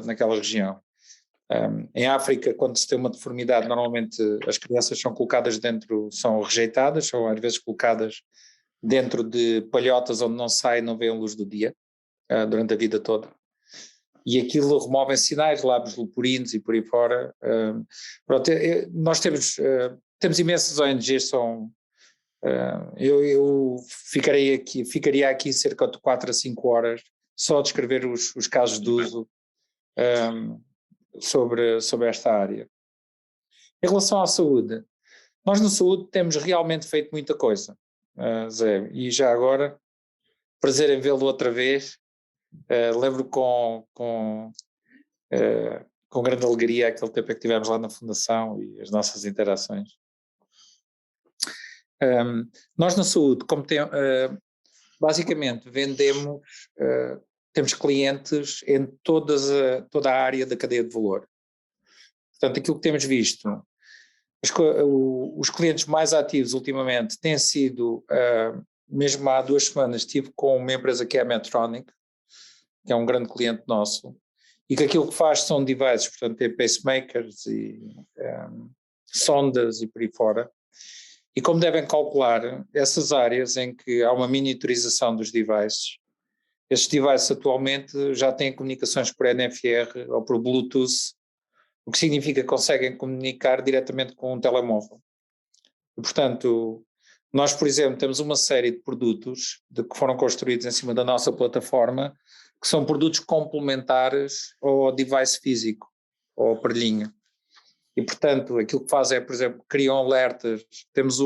naquela região. Em África, quando se tem uma deformidade, normalmente as crianças são rejeitadas, são às vezes colocadas dentro de palhotas onde não vêem a luz do dia durante a vida toda. E aquilo removem sinais, lábios leporines e por aí fora. Pronto, nós temos imensas ONGs, eu ficaria aqui cerca de 4 a 5 horas só a descrever os casos de uso sobre esta área. Em relação à saúde, nós na saúde temos realmente feito muita coisa, Zé, e já agora, prazer em vê-lo outra vez. Lembro com grande alegria aquele tempo que tivemos lá na Fundação e as nossas interações. Nós na saúde, basicamente temos clientes em toda a área da cadeia de valor. Portanto, aquilo que temos visto, os clientes mais ativos ultimamente têm sido, mesmo há 2 semanas estive com uma empresa que é a Medtronic, que é um grande cliente nosso, e que aquilo que faz são devices, portanto tem pacemakers e sondas e por aí fora. E como devem calcular, essas áreas em que há uma miniaturização dos devices, esses devices atualmente já têm comunicações por NFR ou por Bluetooth, o que significa que conseguem comunicar diretamente com um telemóvel. E, portanto, nós, por exemplo, temos uma série de produtos que foram construídos em cima da nossa plataforma que são produtos complementares ao device físico, ou ao aparelhinho. E, portanto, aquilo que faz é, por exemplo, criam alertas. Temos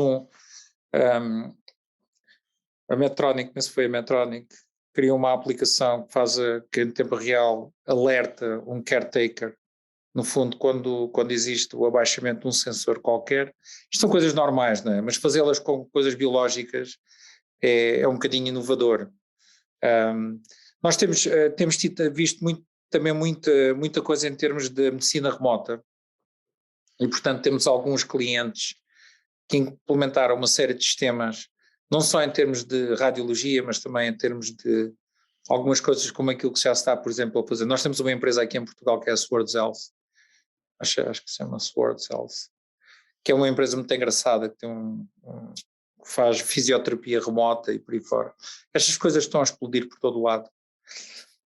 a Medtronic, penso que foi a Medtronic, criou uma aplicação que faz, que em tempo real alerta um caretaker, no fundo, quando existe o abaixamento de um sensor qualquer. Isto são coisas normais, não é? Mas fazê-las com coisas biológicas é um bocadinho inovador. Nós temos visto também muita coisa em termos de medicina remota, e portanto temos alguns clientes que implementaram uma série de sistemas, não só em termos de radiologia, mas também em termos de algumas coisas como aquilo que já se está, por exemplo, a fazer. Nós temos uma empresa aqui em Portugal que é a Swords Health, acho que se chama Swords Health, que é uma empresa muito engraçada, que que faz fisioterapia remota e por aí fora. Estas coisas estão a explodir por todo o lado.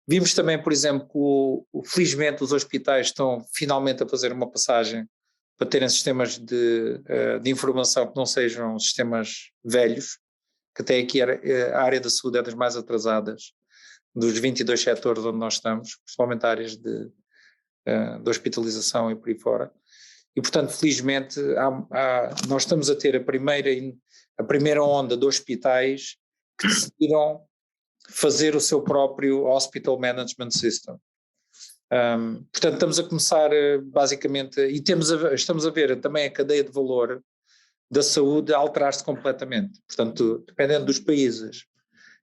Vimos também, por exemplo, que felizmente os hospitais estão finalmente a fazer uma passagem para terem sistemas de informação que não sejam sistemas velhos, que até aqui a área da saúde é das mais atrasadas dos 22 setores onde nós estamos, principalmente áreas de hospitalização e por aí fora. E, portanto, felizmente, nós estamos a ter a primeira onda de hospitais que decidiram fazer o seu próprio Hospital Management System. Portanto, estamos a começar basicamente, e estamos a ver também a cadeia de valor da saúde a alterar-se completamente. Portanto, dependendo dos países,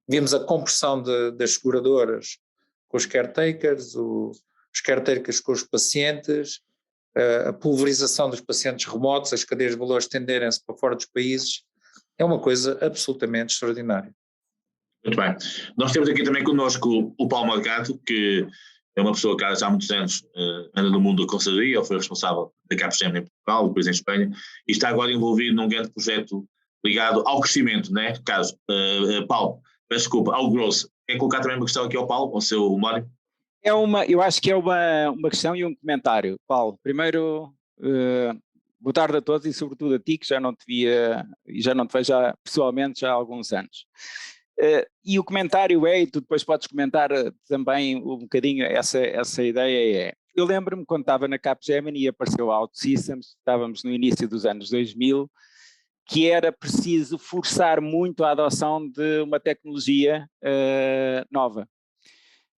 vimos a compressão das seguradoras com os caretakers, os caretakers com os pacientes, a pulverização dos pacientes remotos, as cadeias de valor estenderem-se para fora dos países. É uma coisa absolutamente extraordinária. Muito bem. Nós temos aqui também connosco o Paulo Marcato, que é uma pessoa que já há muitos anos anda no mundo da consultoria. Ele foi responsável da Capgemini em Portugal, depois em Espanha, e está agora envolvido num grande projeto ligado ao crescimento, né? Caso, Paulo, peço desculpa, ao growth. Quer colocar também uma questão aqui ao Paulo, ao seu Mário? Eu acho que é uma questão e um comentário. Paulo, primeiro, boa tarde a todos e sobretudo a ti, que já não te vejo pessoalmente já há alguns anos. E o comentário e tu depois podes comentar também um bocadinho essa ideia eu lembro-me quando estava na Capgemini e apareceu a OutSystems, estávamos no início dos anos 2000, que era preciso forçar muito a adoção de uma tecnologia nova.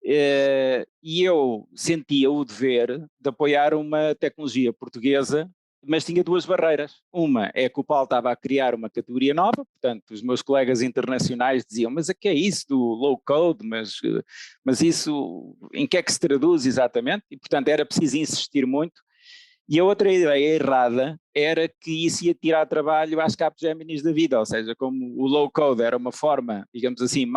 E eu sentia o dever de apoiar uma tecnologia portuguesa, mas tinha duas barreiras. Uma é que o Paulo estava a criar uma categoria nova, portanto os meus colegas internacionais diziam, mas o que é isso do low code, mas isso em que é que se traduz exatamente? E portanto era preciso insistir muito. E a outra ideia errada era que isso ia tirar trabalho às Capgeminis da vida, ou seja, como o low code era uma forma, digamos assim,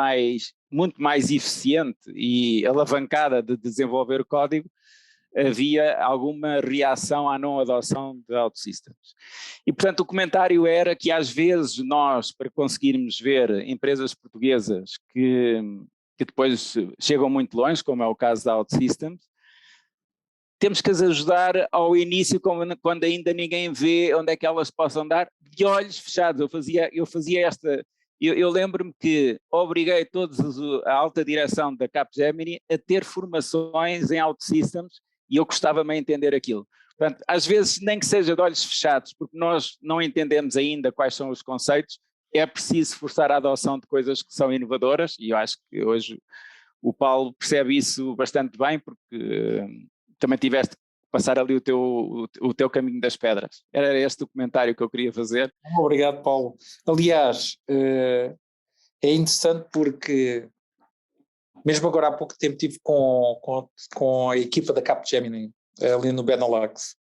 muito mais eficiente e alavancada de desenvolver código, havia alguma reação à não adoção de OutSystems. E, portanto, o comentário era que às vezes nós, para conseguirmos ver empresas portuguesas que depois chegam muito longe, como é o caso da OutSystems, temos que as ajudar ao início, quando ainda ninguém vê onde é que elas possam dar, de olhos fechados. Eu fazia esta... Eu lembro-me que obriguei a alta direção da Capgemini a ter formações em OutSystems e eu gostava-me a entender aquilo. Portanto, às vezes, nem que seja de olhos fechados, porque nós não entendemos ainda quais são os conceitos, é preciso forçar a adoção de coisas que são inovadoras, e eu acho que hoje o Paulo percebe isso bastante bem, porque também tiveste que passar ali o teu caminho das pedras. Era este o comentário que eu queria fazer. Obrigado, Paulo. Aliás, é interessante porque mesmo agora há pouco tempo estive com a equipa da Capgemini ali no Benelux,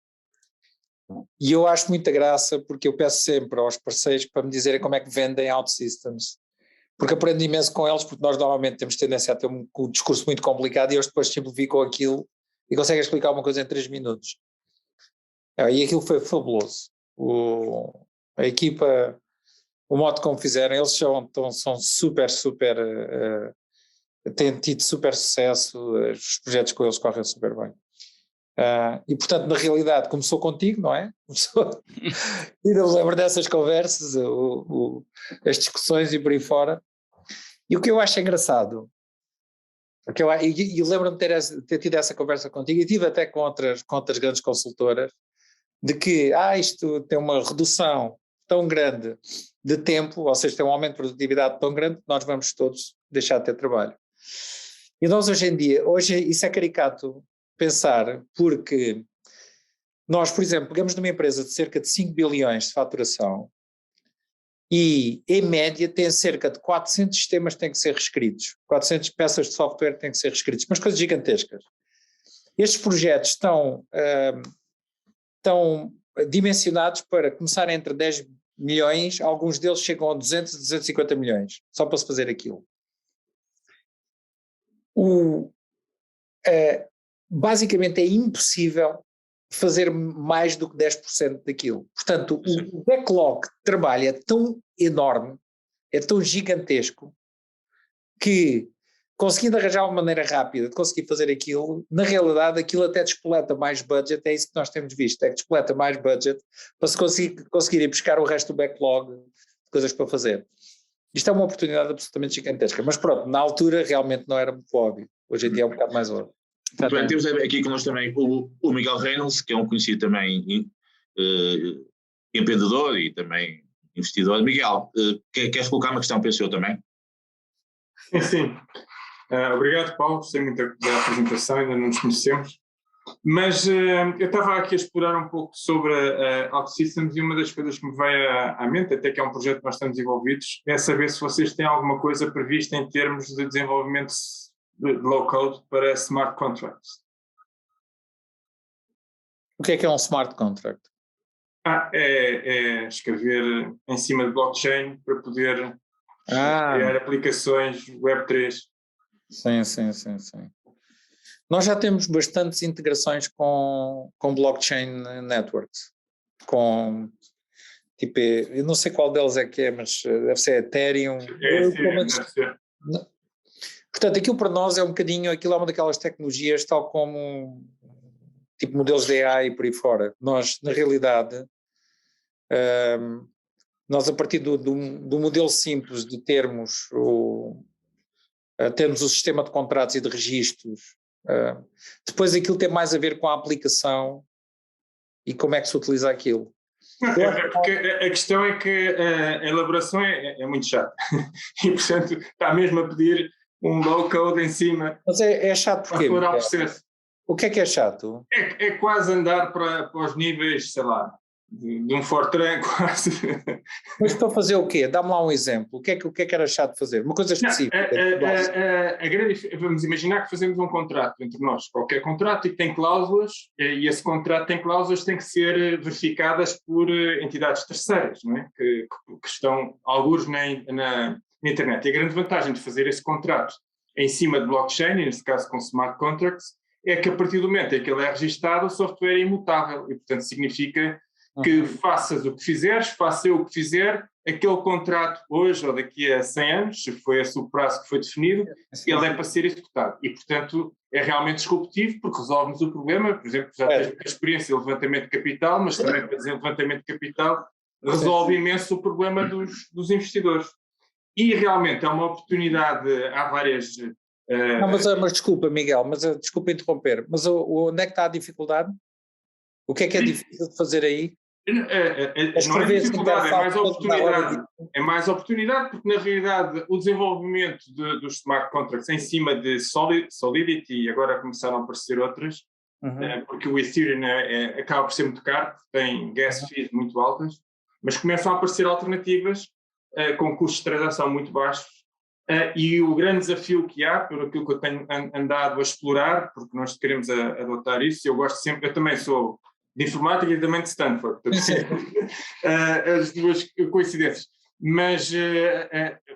e eu acho muita graça porque eu peço sempre aos parceiros para me dizerem como é que vendem OutSystems, porque aprendo imenso com eles, porque nós normalmente temos tendência a ter um discurso muito complicado e eles depois simplificam aquilo e conseguem explicar uma coisa em 3 minutos. E aquilo foi fabuloso. A equipa, o modo como fizeram, eles são super, têm tido super sucesso, os projetos com eles correm super bem. E portanto, na realidade, começou contigo, não é? E eu lembro dessas conversas, as discussões e por aí fora. E o que eu acho engraçado E lembro-me de ter tido essa conversa contigo, e tive até com outras grandes consultoras, de que isto tem uma redução tão grande de tempo, ou seja, tem um aumento de produtividade tão grande que nós vamos todos deixar de ter trabalho. E nós hoje em dia, isso é caricato pensar, porque nós, por exemplo, pegamos numa empresa de cerca de 5 bilhões de faturação e, em média, tem cerca de 400 sistemas que têm que ser reescritos, 400 peças de software que têm que ser reescritos, mas coisas gigantescas. Estes projetos estão dimensionados para começar entre 10 milhões, alguns deles chegam a 200, 250 milhões, só para se fazer aquilo. Basicamente é impossível fazer mais do que 10% daquilo. Portanto, o backlog de trabalho é tão enorme, é tão gigantesco, que conseguindo arranjar uma maneira rápida de conseguir fazer aquilo, na realidade aquilo até despoleta mais budget, é isso que nós temos visto, é que despoleta mais budget para se conseguir ir buscar o resto do backlog de coisas para fazer. Isto é uma oportunidade absolutamente gigantesca, mas pronto, na altura realmente não era muito óbvio, hoje em dia é um bocado mais óbvio. Muito bem, temos aqui connosco também o Miguel Reynolds, que é um conhecido também empreendedor e também investidor. Miguel, queres colocar uma questão para o senhor também? Sim. Obrigado, Paulo, gostei muito da apresentação, ainda não nos conhecemos, mas eu estava aqui a explorar um pouco sobre a OutSystems, e uma das coisas que me veio à mente, até que é um projeto que nós estamos envolvidos, é saber se vocês têm alguma coisa prevista em termos de desenvolvimento de low-code para smart contracts. O que é um smart contract? É escrever em cima de blockchain para poder criar aplicações Web3. Sim. Nós já temos bastantes integrações com blockchain networks, tipo, eu não sei qual deles é que é, mas deve ser Ethereum. Deve ser. Portanto, aquilo para nós é um bocadinho, aquilo é uma daquelas tecnologias tal como tipo modelos de AI e por aí fora. Nós, na realidade, nós a partir do modelo simples de termos o sistema de contratos e de registros, depois aquilo tem mais a ver com a aplicação e como é que se utiliza aquilo. Porque a questão é que a elaboração é muito chata e, portanto, está mesmo a pedir um low-code em cima. Mas é chato porquê? Para o processo. O que é chato? É quase andar para os níveis, sei lá, de um Fortran quase. Mas para fazer o quê? Dá-me lá um exemplo. O que é que era chato fazer? Uma coisa específica. Vamos imaginar que fazemos um contrato entre nós, qualquer contrato, e que tem cláusulas, e esse contrato tem cláusulas que têm que ser verificadas por entidades terceiras, não é? que estão algures na internet. E a grande vantagem de fazer esse contrato em cima de blockchain, e neste caso com smart contracts, é que a partir do momento em que ele é registado, o software é imutável, e portanto significa que faças o que fizeres, faça eu o que fizer, aquele contrato hoje ou daqui a 100 anos, se foi esse o prazo que foi definido, ele é para ser executado. E, portanto, é realmente disruptivo, porque resolve-nos o problema. Por exemplo, já tens a experiência de levantamento de capital, mas também para fazer levantamento de capital resolve imenso o problema dos investidores. E realmente é uma oportunidade, há várias... Não, mas desculpa, Miguel, desculpa interromper, mas onde é que está a dificuldade? O que é difícil de fazer aí? Não é dificuldade, é mais oportunidade. É mais oportunidade porque, na realidade, o desenvolvimento dos smart contracts em cima de Solidity, e agora começaram a aparecer outras, porque o Ethereum acaba por ser muito caro, tem gas fees muito altas, mas começam a aparecer alternativas com custos de transação muito baixos. E o grande desafio que há, por aquilo que eu tenho andado a explorar, porque nós queremos adotar isso, eu gosto sempre, eu também sou de informática e também de Stanford, as duas coincidências, mas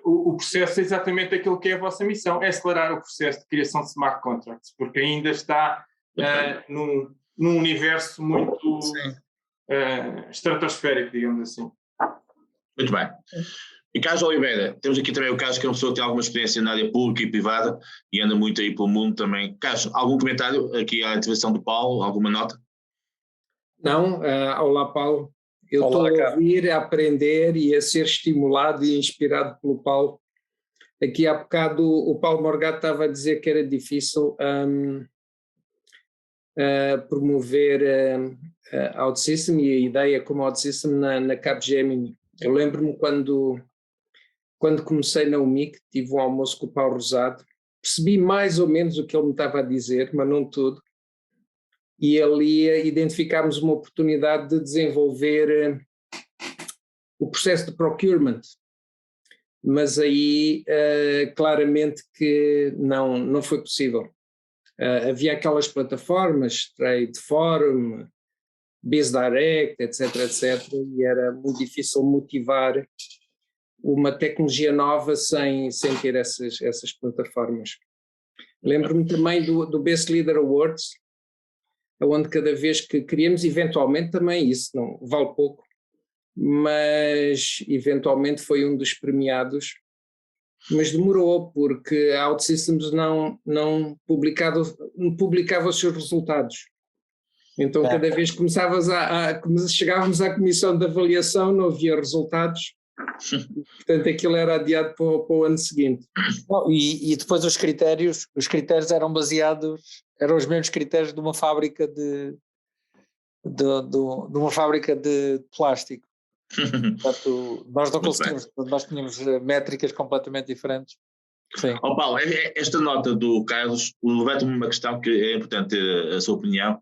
o processo é exatamente aquilo que é a vossa missão, é acelerar o processo de criação de smart contracts, porque ainda está num universo muito estratosférico, digamos assim. Muito bem. E Carlos Oliveira, temos aqui também o Carlos, que é uma pessoa que tem alguma experiência na área pública e privada e anda muito aí pelo mundo também. Carlos, algum comentário aqui à intervenção do Paulo, alguma nota? Não, olá Paulo, eu estou a ouvir, a aprender e a ser estimulado e inspirado pelo Paulo Aqui há bocado o Paulo Morgado estava a dizer que era difícil promover a OutSystem e a ideia como OutSystem na Capgemini. Eu lembro-me quando comecei na UMIC, tive um almoço com o Paulo Rosado, percebi mais ou menos o que ele me estava a dizer, mas não tudo, e ali identificámos uma oportunidade de desenvolver o processo de procurement, mas aí claramente que não foi possível. Havia aquelas plataformas, Trade Forum, BizDirect, etc, e era muito difícil motivar uma tecnologia nova sem ter essas plataformas. Lembro-me também do Best Leader Awards, onde cada vez que queríamos, eventualmente também, isso não vale pouco, mas eventualmente foi um dos premiados, mas demorou porque a OutSystems não publicava os seus resultados. Então cada vez que chegávamos à comissão de avaliação não havia resultados, portanto aquilo era adiado para o ano seguinte. E depois os critérios eram os mesmos critérios de uma fábrica de uma fábrica de plástico. Portanto, nós não conseguimos, nós tínhamos métricas completamente diferentes. Sim. Paulo, esta nota do Carlos levanta-me uma questão que é importante ter a sua opinião,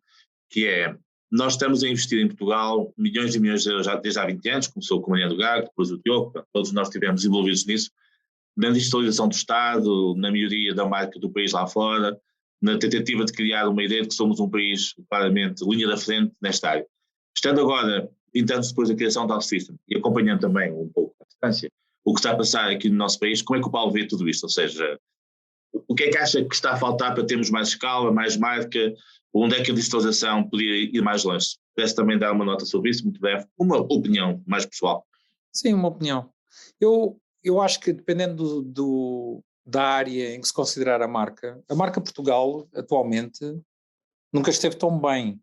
que é, nós estamos a investir em Portugal milhões e milhões de euros desde há 20 anos, começou com a Maria do Gago, depois o Diogo, todos nós estivemos envolvidos nisso, na digitalização do Estado, na melhoria da marca do país lá fora, na tentativa de criar uma ideia de que somos um país, claramente, linha da frente nesta área. Estando agora 20 anos depois da criação da OutSystem e acompanhando também um pouco a distância o que está a passar aqui no nosso país, como é que o Paulo vê tudo isto? Ou seja, o que é que acha que está a faltar para termos mais escala, mais marca? Onde é que a digitalização podia ir mais longe? Pudesse também dar uma nota sobre isso, muito breve, uma opinião mais pessoal. Sim, uma opinião. Eu acho que dependendo da área em que se considerar a marca Portugal atualmente nunca esteve tão bem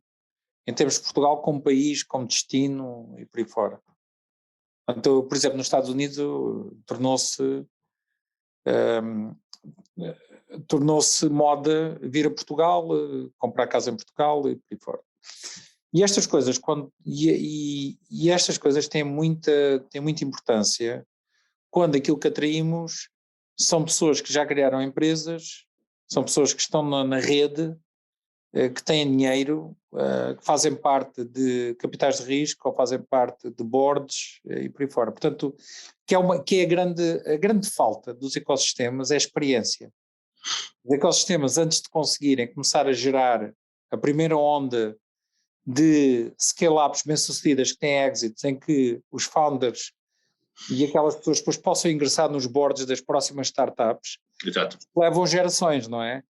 em termos de Portugal como país, como destino e por aí fora. Então, por exemplo, nos Estados Unidos tornou-se moda vir a Portugal, comprar casa em Portugal e por aí fora. E estas coisas, estas coisas têm muita importância quando aquilo que atraímos são pessoas que já criaram empresas, são pessoas que estão na rede, que têm dinheiro, que fazem parte de capitais de risco ou fazem parte de boards e por aí fora. Portanto, que é a grande falta dos ecossistemas é a experiência. Os ecossistemas, antes de conseguirem começar a gerar a primeira onda de scale-ups bem-sucedidas que têm exits, em que os founders e aquelas pessoas depois possam ingressar nos boards das próximas startups, Exato. Levam gerações, não é?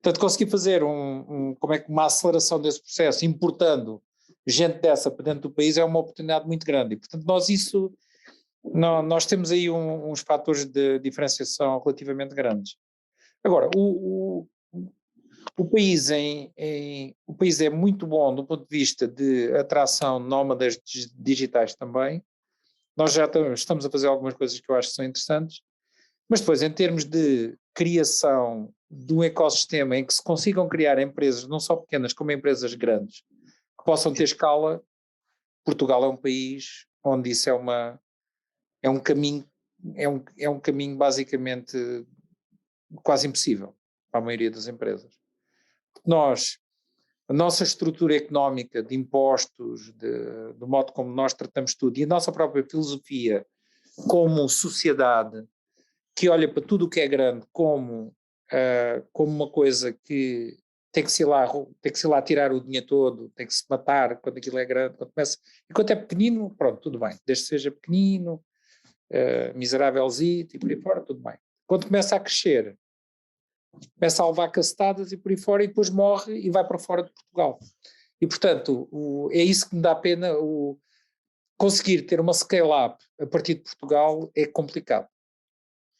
Portanto, conseguir fazer uma aceleração desse processo, importando gente dessa para dentro do país, é uma oportunidade muito grande. E, portanto, nós temos aí uns fatores de diferenciação relativamente grandes. Agora, o país é muito bom do ponto de vista de atração de nómadas digitais também. Nós já estamos a fazer algumas coisas que eu acho que são interessantes, mas depois, em termos de criação de um ecossistema em que se consigam criar empresas, não só pequenas, como empresas grandes, que possam ter escala, Portugal é um país onde isso é um caminho basicamente quase impossível para a maioria das empresas. A nossa estrutura económica de impostos, do modo como nós tratamos tudo, e a nossa própria filosofia como sociedade, que olha para tudo o que é grande como uma coisa que tem que se ir lá tirar o dinheiro todo, tem que se matar quando aquilo é grande, enquanto é pequenino, pronto, tudo bem, desde que seja pequenino, miserávelzito e por aí fora, tudo bem. Quando começa a crescer, começa a levar cacetadas e por aí fora, e depois morre e vai para fora de Portugal. E, portanto, é isso que me dá pena, conseguir ter uma scale-up a partir de Portugal é complicado.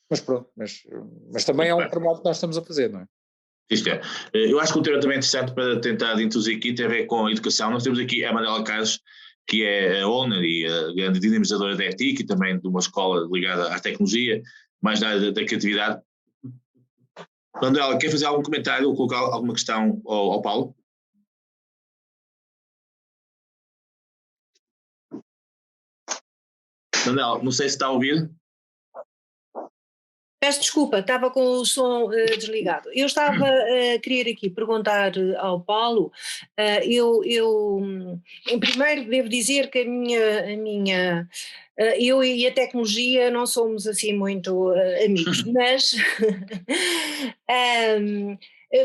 Mas pronto, mas também é um trabalho que nós estamos a fazer, não é? Isto é. Eu acho que um tema também interessante para tentar introduzir aqui tem a ver com a educação. Nós temos aqui a Manuela Carlos, que é a owner e a grande dinamizadora da ETIC e também de uma escola ligada à tecnologia, mais na área da criatividade. Manuela, quer fazer algum comentário ou colocar alguma questão ao Paulo? Manuela, não sei se está a ouvir. Peço desculpa, estava com o som desligado. Eu estava a querer aqui perguntar ao Paulo, eu em primeiro devo dizer que eu e a tecnologia não somos assim muito amigos, mas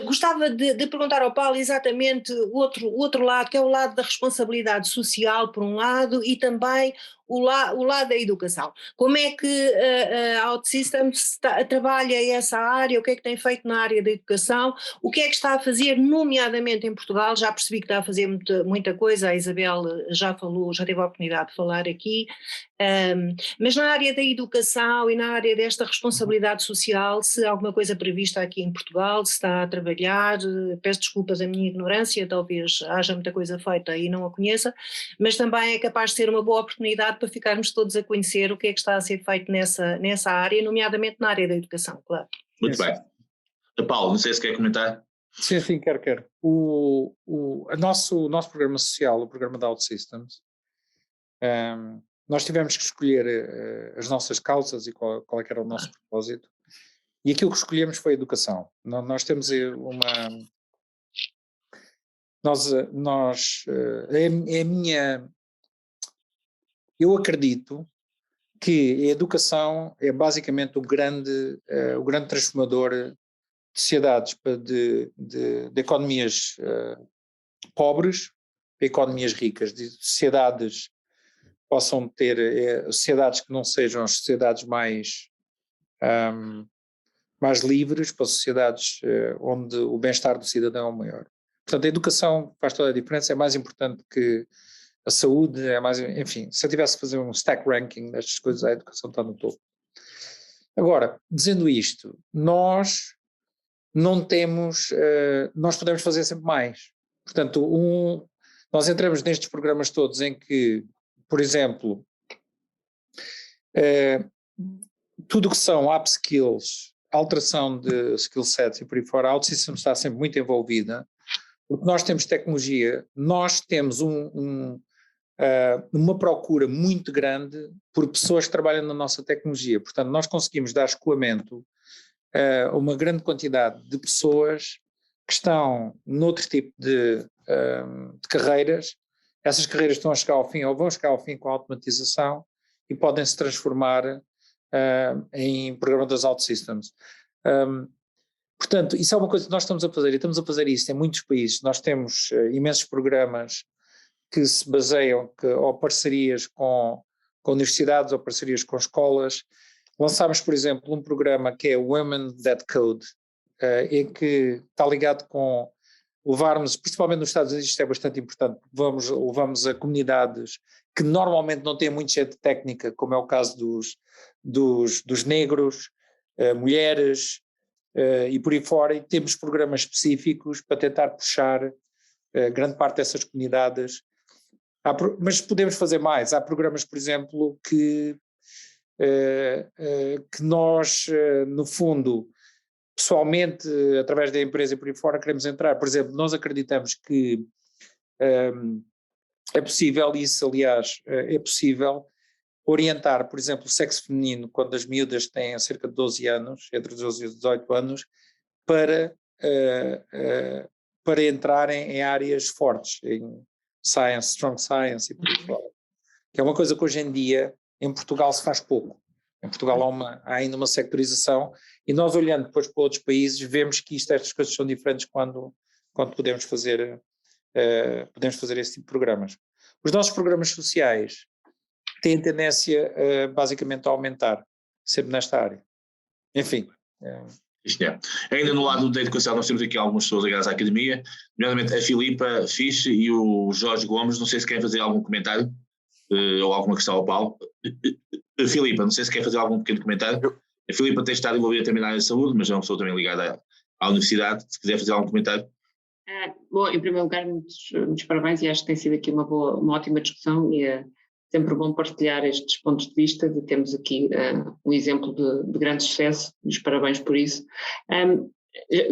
gostava de perguntar ao Paulo exatamente o outro lado, que é o lado da responsabilidade social, por um lado, e também o lado da educação. Como é que a OutSystems trabalha essa área, o que é que tem feito na área da educação, o que é que está a fazer, nomeadamente em Portugal? Já percebi que está a fazer muita coisa, a Isabel já falou, já teve a oportunidade de falar aqui, mas na área da educação e na área desta responsabilidade social, se há alguma coisa prevista aqui em Portugal, se está a trabalhar, peço desculpas a minha ignorância, talvez haja muita coisa feita e não a conheça, mas também é capaz de ser uma boa oportunidade para ficarmos todos a conhecer o que é que está a ser feito nessa área, nomeadamente na área da educação, claro. Muito bem. Paulo, não sei se quer comentar. Sim, quero. O nosso programa social, o programa da OutSystems, nós tivemos que escolher as nossas causas e qual é que era o nosso propósito, e aquilo que escolhemos foi a educação. Nós temos eu acredito que a educação é basicamente o grande transformador de sociedades, de economias pobres para economias ricas, de sociedades possam ter sociedades que não sejam as sociedades mais livres, para sociedades onde o bem-estar do cidadão é o maior. Portanto, a educação faz toda a diferença, é mais importante que a saúde, é mais, enfim, se eu tivesse que fazer um stack ranking destas coisas, a educação está no topo. Agora, dizendo isto, nós não temos, nós podemos fazer sempre mais. Portanto, nós entramos nestes programas todos em que, por exemplo, tudo que são upskills, alteração de skill sets e por aí fora, a OutSystems está sempre muito envolvida, porque nós temos tecnologia, nós temos uma procura muito grande por pessoas que trabalham na nossa tecnologia. Portanto, nós conseguimos dar escoamento a uma grande quantidade de pessoas que estão noutro tipo de carreiras. Essas carreiras estão a chegar ao fim ou vão chegar ao fim com a automatização e podem se transformar em programadores OutSystems. Portanto, isso é uma coisa que nós estamos a fazer, e estamos a fazer isso em muitos países. Nós temos imensos programas que se baseiam ou parcerias com universidades ou parcerias com escolas. Lançámos, por exemplo, um programa que é Women That Code, em que está ligado com levarmos, principalmente nos Estados Unidos, isto é bastante importante, levamos a comunidades que normalmente não têm muito gente técnica, como é o caso dos negros, mulheres e por aí fora, e temos programas específicos para tentar puxar grande parte dessas comunidades. Mas podemos fazer mais. Há programas, por exemplo, que nós, no fundo, pessoalmente, através da empresa e por aí fora, queremos entrar. Por exemplo, nós acreditamos que é possível, isso aliás, é possível orientar, por exemplo, o sexo feminino, quando as miúdas têm cerca de 12 anos, entre 12 e 18 anos, para entrarem em áreas fortes, em science, strong science e por aí fora. Que é uma coisa que hoje em dia em Portugal se faz pouco. Em Portugal há ainda uma sectorização, e nós olhando depois para outros países vemos que estas coisas são diferentes quando podemos fazer esse tipo de programas. Os nossos programas sociais têm tendência basicamente a aumentar, sempre nesta área. Enfim. Isto é. Ainda no lado da educação, nós temos aqui algumas pessoas ligadas à academia, nomeadamente a Filipa Fiche e o Jorge Gomes. Não sei se querem fazer algum comentário ou alguma questão ao Paulo. A Filipa, não sei se quer fazer algum pequeno comentário. A Filipa tem estado envolvida também na área de saúde, mas é uma pessoa também ligada à universidade. Se quiser fazer algum comentário. Bom, em primeiro lugar, muitos parabéns, e acho que tem sido aqui uma ótima discussão, e sempre bom partilhar estes pontos de vista e temos aqui um exemplo de grande sucesso, e os parabéns por isso.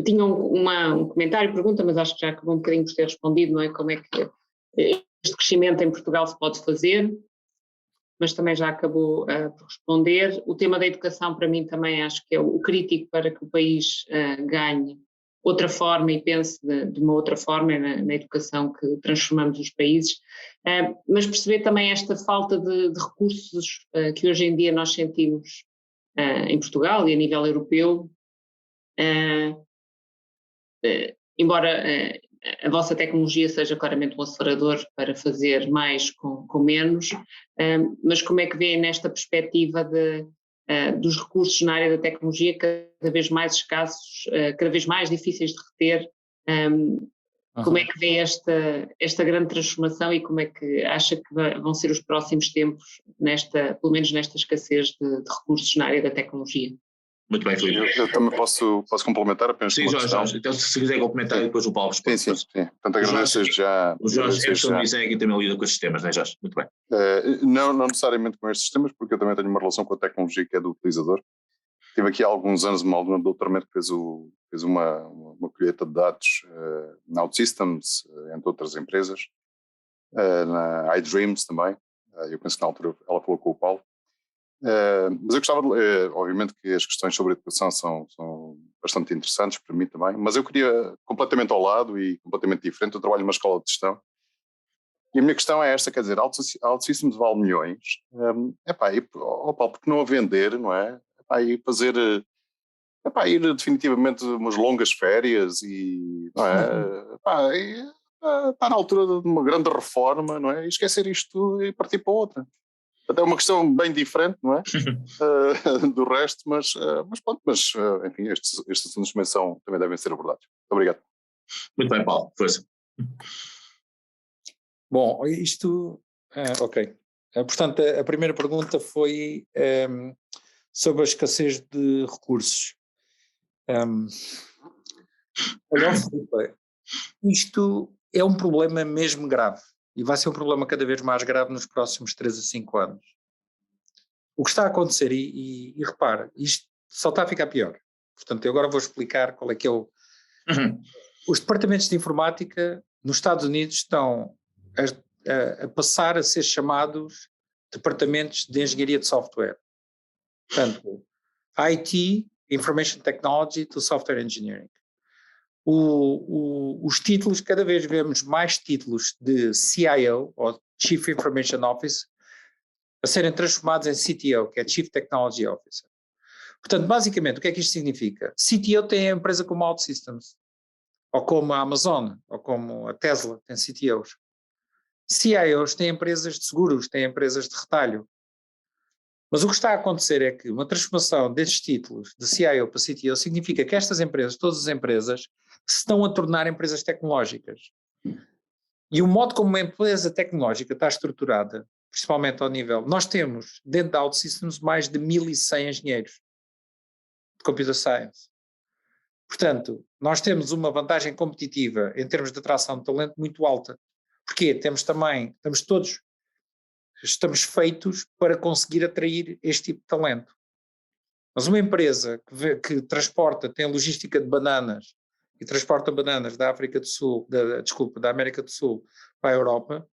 Tinha um comentário, pergunta, mas acho que já acabou um bocadinho por ter respondido, não é? Como é que este crescimento em Portugal se pode fazer, mas também já acabou por responder. O tema da educação para mim também acho que é o crítico para que o país ganhe outra forma e pense de uma outra forma na educação que transformamos os países, mas perceber também esta falta de recursos que hoje em dia nós sentimos em Portugal e a nível europeu, embora a vossa tecnologia seja claramente um acelerador para fazer mais com menos, mas como é que vê nesta perspectiva dos recursos na área da tecnologia cada vez mais escassos, cada vez mais difíceis de reter, como é que vê esta grande transformação e como é que acha que vão ser os próximos tempos, pelo menos nesta escassez de recursos na área da tecnologia? Muito bem, Filipe. Eu também posso complementar apenas. Sim, Jorge, então se quiser complementar e depois o Paulo responde. Sim. Portanto, agradeço já. O Jorge é sobre isso e também lida com estes temas, não é, Jorge? Muito bem. Não necessariamente com estes temas, porque eu também tenho uma relação com a tecnologia que é do utilizador. Tive aqui há alguns anos uma aluna de doutoramento que fez uma colheita de dados na OutSystems, entre outras empresas, na iDreams também. Eu penso que na altura ela falou com o Paulo. Mas eu gostava, obviamente que as questões sobre a educação são bastante interessantes para mim também, mas eu queria completamente ao lado e completamente diferente. Eu trabalho numa escola de gestão e a minha questão é esta, quer dizer, OutSystems vale milhões, Paulo, porque não a vender, não é? E fazer, ir definitivamente umas longas férias e, não é? Está na altura de uma grande reforma, não é? E esquecer isto tudo e partir para outra. Até uma questão bem diferente, não é? Do resto, mas enfim, estes assuntos também devem ser abordados. Muito obrigado. Muito bem, Paulo, força. Bom, isto, ok. Portanto, a primeira pergunta foi sobre a escassez de recursos. Olha, Filipe, isto é um problema mesmo grave. E vai ser um problema cada vez mais grave nos próximos 3 a 5 anos. O que está a acontecer, e repara, isto só está a ficar pior. Portanto, eu agora vou explicar qual é que é o... Os departamentos de informática nos Estados Unidos estão a passar a ser chamados departamentos de engenharia de software. Portanto, IT, Information Technology to Software Engineering. Os títulos, cada vez vemos mais títulos de CIO, ou Chief Information Officer, a serem transformados em CTO, que é Chief Technology Officer. Portanto, basicamente, o que é que isto significa? CTO tem a empresa como OutSystems, ou como a Amazon, ou como a Tesla, tem CTOs. CIOs têm empresas de seguros, têm empresas de retalho. Mas o que está a acontecer é que uma transformação destes títulos de CIO para CTO significa que estas empresas, todas as empresas, se estão a tornar empresas tecnológicas. E o modo como uma empresa tecnológica está estruturada, principalmente ao nível... Nós temos, dentro da OutSystems, mais de 1.100 engenheiros de Computer Science. Portanto, nós temos uma vantagem competitiva em termos de atração de talento muito alta. Porquê? Estamos feitos para conseguir atrair este tipo de talento. Mas uma empresa que tem logística de bananas e transporta bananas da África do Sul, da América do Sul para a Europa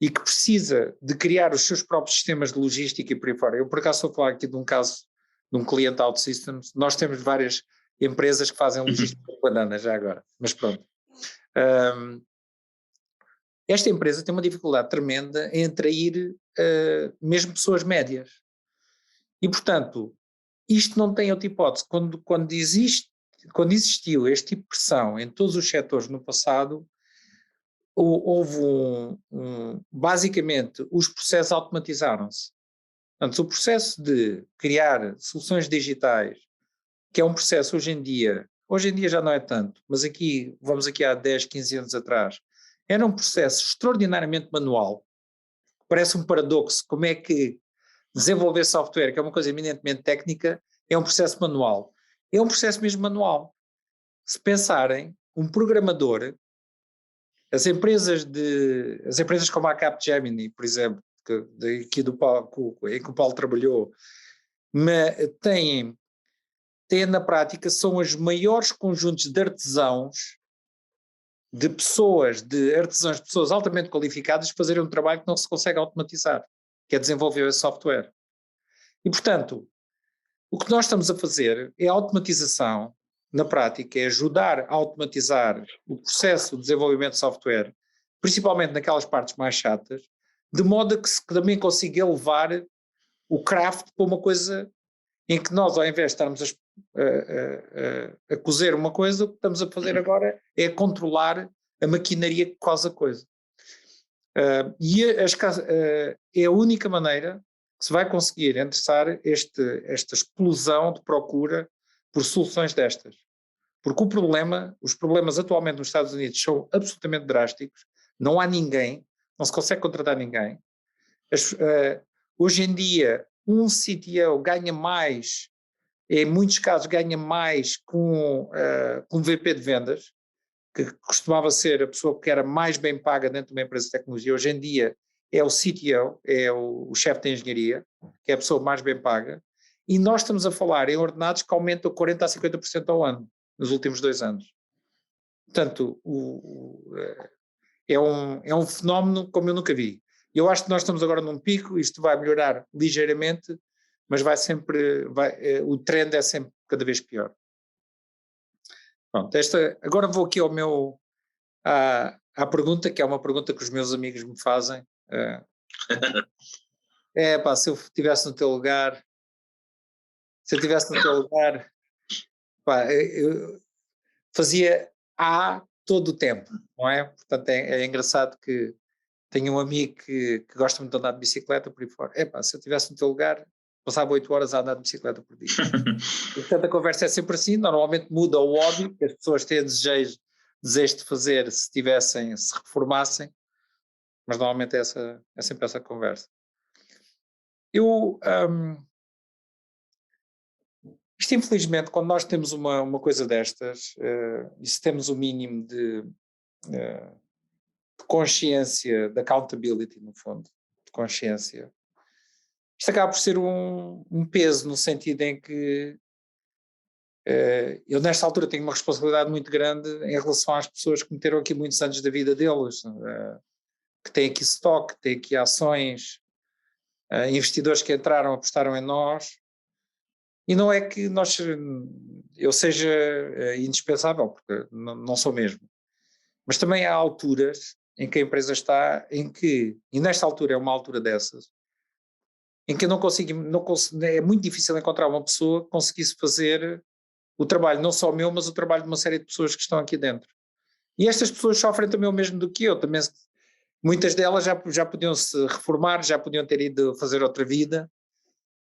e que precisa de criar os seus próprios sistemas de logística e por aí fora. Eu por acaso estou a falar aqui de um caso de um cliente OutSystems. Nós temos várias empresas que fazem logística de bananas já agora, mas pronto. Esta empresa tem uma dificuldade tremenda em atrair mesmo pessoas médias. E, portanto, isto não tem outra hipótese. Quando existiu este tipo de pressão em todos os setores no passado, houve basicamente, os processos automatizaram-se. Portanto, o processo de criar soluções digitais, que é um processo hoje em dia já não é tanto, mas vamos aqui há 10, 15 anos atrás, era um processo extraordinariamente manual. Parece um paradoxo, como é que desenvolver software, que é uma coisa eminentemente técnica, é um processo manual. É um processo mesmo manual. Se pensarem, um programador, as empresas como a Capgemini, por exemplo, daqui do Paulo, em que o Paulo trabalhou, mas têm na prática, são os maiores conjuntos de artesãos, de pessoas altamente qualificadas, fazerem um trabalho que não se consegue automatizar, que é desenvolver esse software. E, portanto, o que nós estamos a fazer é a automatização, na prática, é ajudar a automatizar o processo de desenvolvimento de software, principalmente naquelas partes mais chatas, de modo a que se também consiga elevar o craft para uma coisa em que nós, ao invés de estarmos a cozer uma coisa, o que estamos a fazer agora é controlar a maquinaria que causa a coisa. É a única maneira que se vai conseguir endereçar esta explosão de procura por soluções destas. Porque os problemas atualmente nos Estados Unidos são absolutamente drásticos, não há ninguém, não se consegue contratar ninguém. Hoje em dia, um CTO ganha mais, em muitos casos ganha mais com um VP de vendas, que costumava ser a pessoa que era mais bem paga dentro de uma empresa de tecnologia. Hoje em dia é o CTO, é o chefe de engenharia, que é a pessoa mais bem paga, e nós estamos a falar em ordenados que aumentam 40% a 50% ao ano, nos últimos 2 anos. Portanto, é um fenómeno como eu nunca vi. Eu acho que nós estamos agora num pico, isto vai melhorar ligeiramente, mas o trend é sempre cada vez pior. Pronto, agora vou aqui à pergunta, que é uma pergunta que os meus amigos me fazem. Se eu estivesse no teu lugar, eu fazia A todo o tempo, não é? Portanto, é engraçado que tenho um amigo que gosta muito de andar de bicicleta por aí fora. Se eu estivesse no teu lugar, passava 8 horas a andar de bicicleta por dia. E, portanto, a conversa é sempre assim, normalmente muda o hobby, que as pessoas têm desejo de fazer se reformassem, mas normalmente é sempre essa conversa. Isto, infelizmente, quando nós temos uma coisa destas, e se temos o mínimo de consciência, de accountability, no fundo, de consciência, isto acaba por ser um peso, no sentido em que eu, nesta altura, tenho uma responsabilidade muito grande em relação às pessoas que meteram aqui muitos anos da vida deles, que têm aqui stock, que têm aqui ações, investidores que entraram, apostaram em nós. E não é que eu seja indispensável, porque não sou mesmo. Mas também há alturas em que a empresa está, e nesta altura é uma altura dessas, em que eu não consigo, é muito difícil encontrar uma pessoa que conseguisse fazer o trabalho, não só meu, mas o trabalho de uma série de pessoas que estão aqui dentro. E estas pessoas sofrem também o mesmo do que eu, também, muitas delas já podiam se reformar, já podiam ter ido fazer outra vida,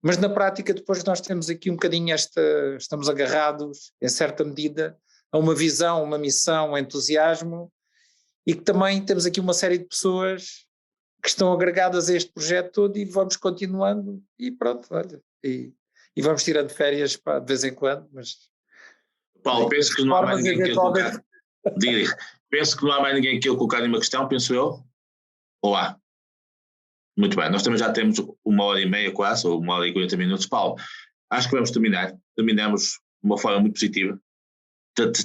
mas na prática depois nós temos aqui um bocadinho estamos agarrados, em certa medida, a uma visão, uma missão, um entusiasmo, e que também temos aqui uma série de pessoas que estão agregadas a este projeto todo e vamos continuando e pronto, olha, e vamos tirando férias de vez em quando, mas... Paulo, penso que não há mais ninguém que colocar... Penso que não há mais ninguém que eu colocar nenhuma questão, penso eu, ou há? Muito bem, nós também já temos 1h30 quase, ou 1h40 minutos. Paulo, acho que vamos terminar. Terminamos de uma forma muito positiva,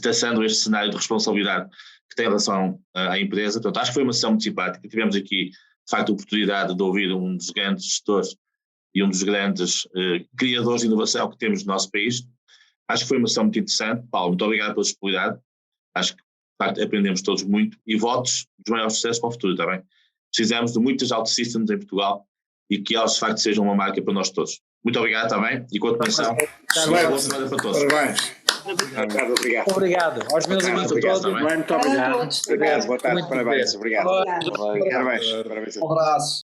traçando este cenário de responsabilidade que tem em relação à empresa. Portanto, acho que foi uma sessão muito simpática. Tivemos aqui, de facto, a oportunidade de ouvir um dos grandes gestores e um dos grandes criadores de inovação que temos no nosso país. Acho que foi uma sessão muito interessante. Paulo, muito obrigado pela disponibilidade. Acho que, de facto, aprendemos todos muito e votos dos maiores sucessos para o futuro, está bem? Precisamos de muitas OutSystems em Portugal e que elas, de facto, sejam uma marca para nós todos. Muito obrigado, está bem? E continuação. Boa semana para todos. Parabéns. Obrigado. Obrigado. Aos meus amigos todos. Muito obrigado. Boa tarde. Parabéns. Obrigado. Parabéns. Um abraço.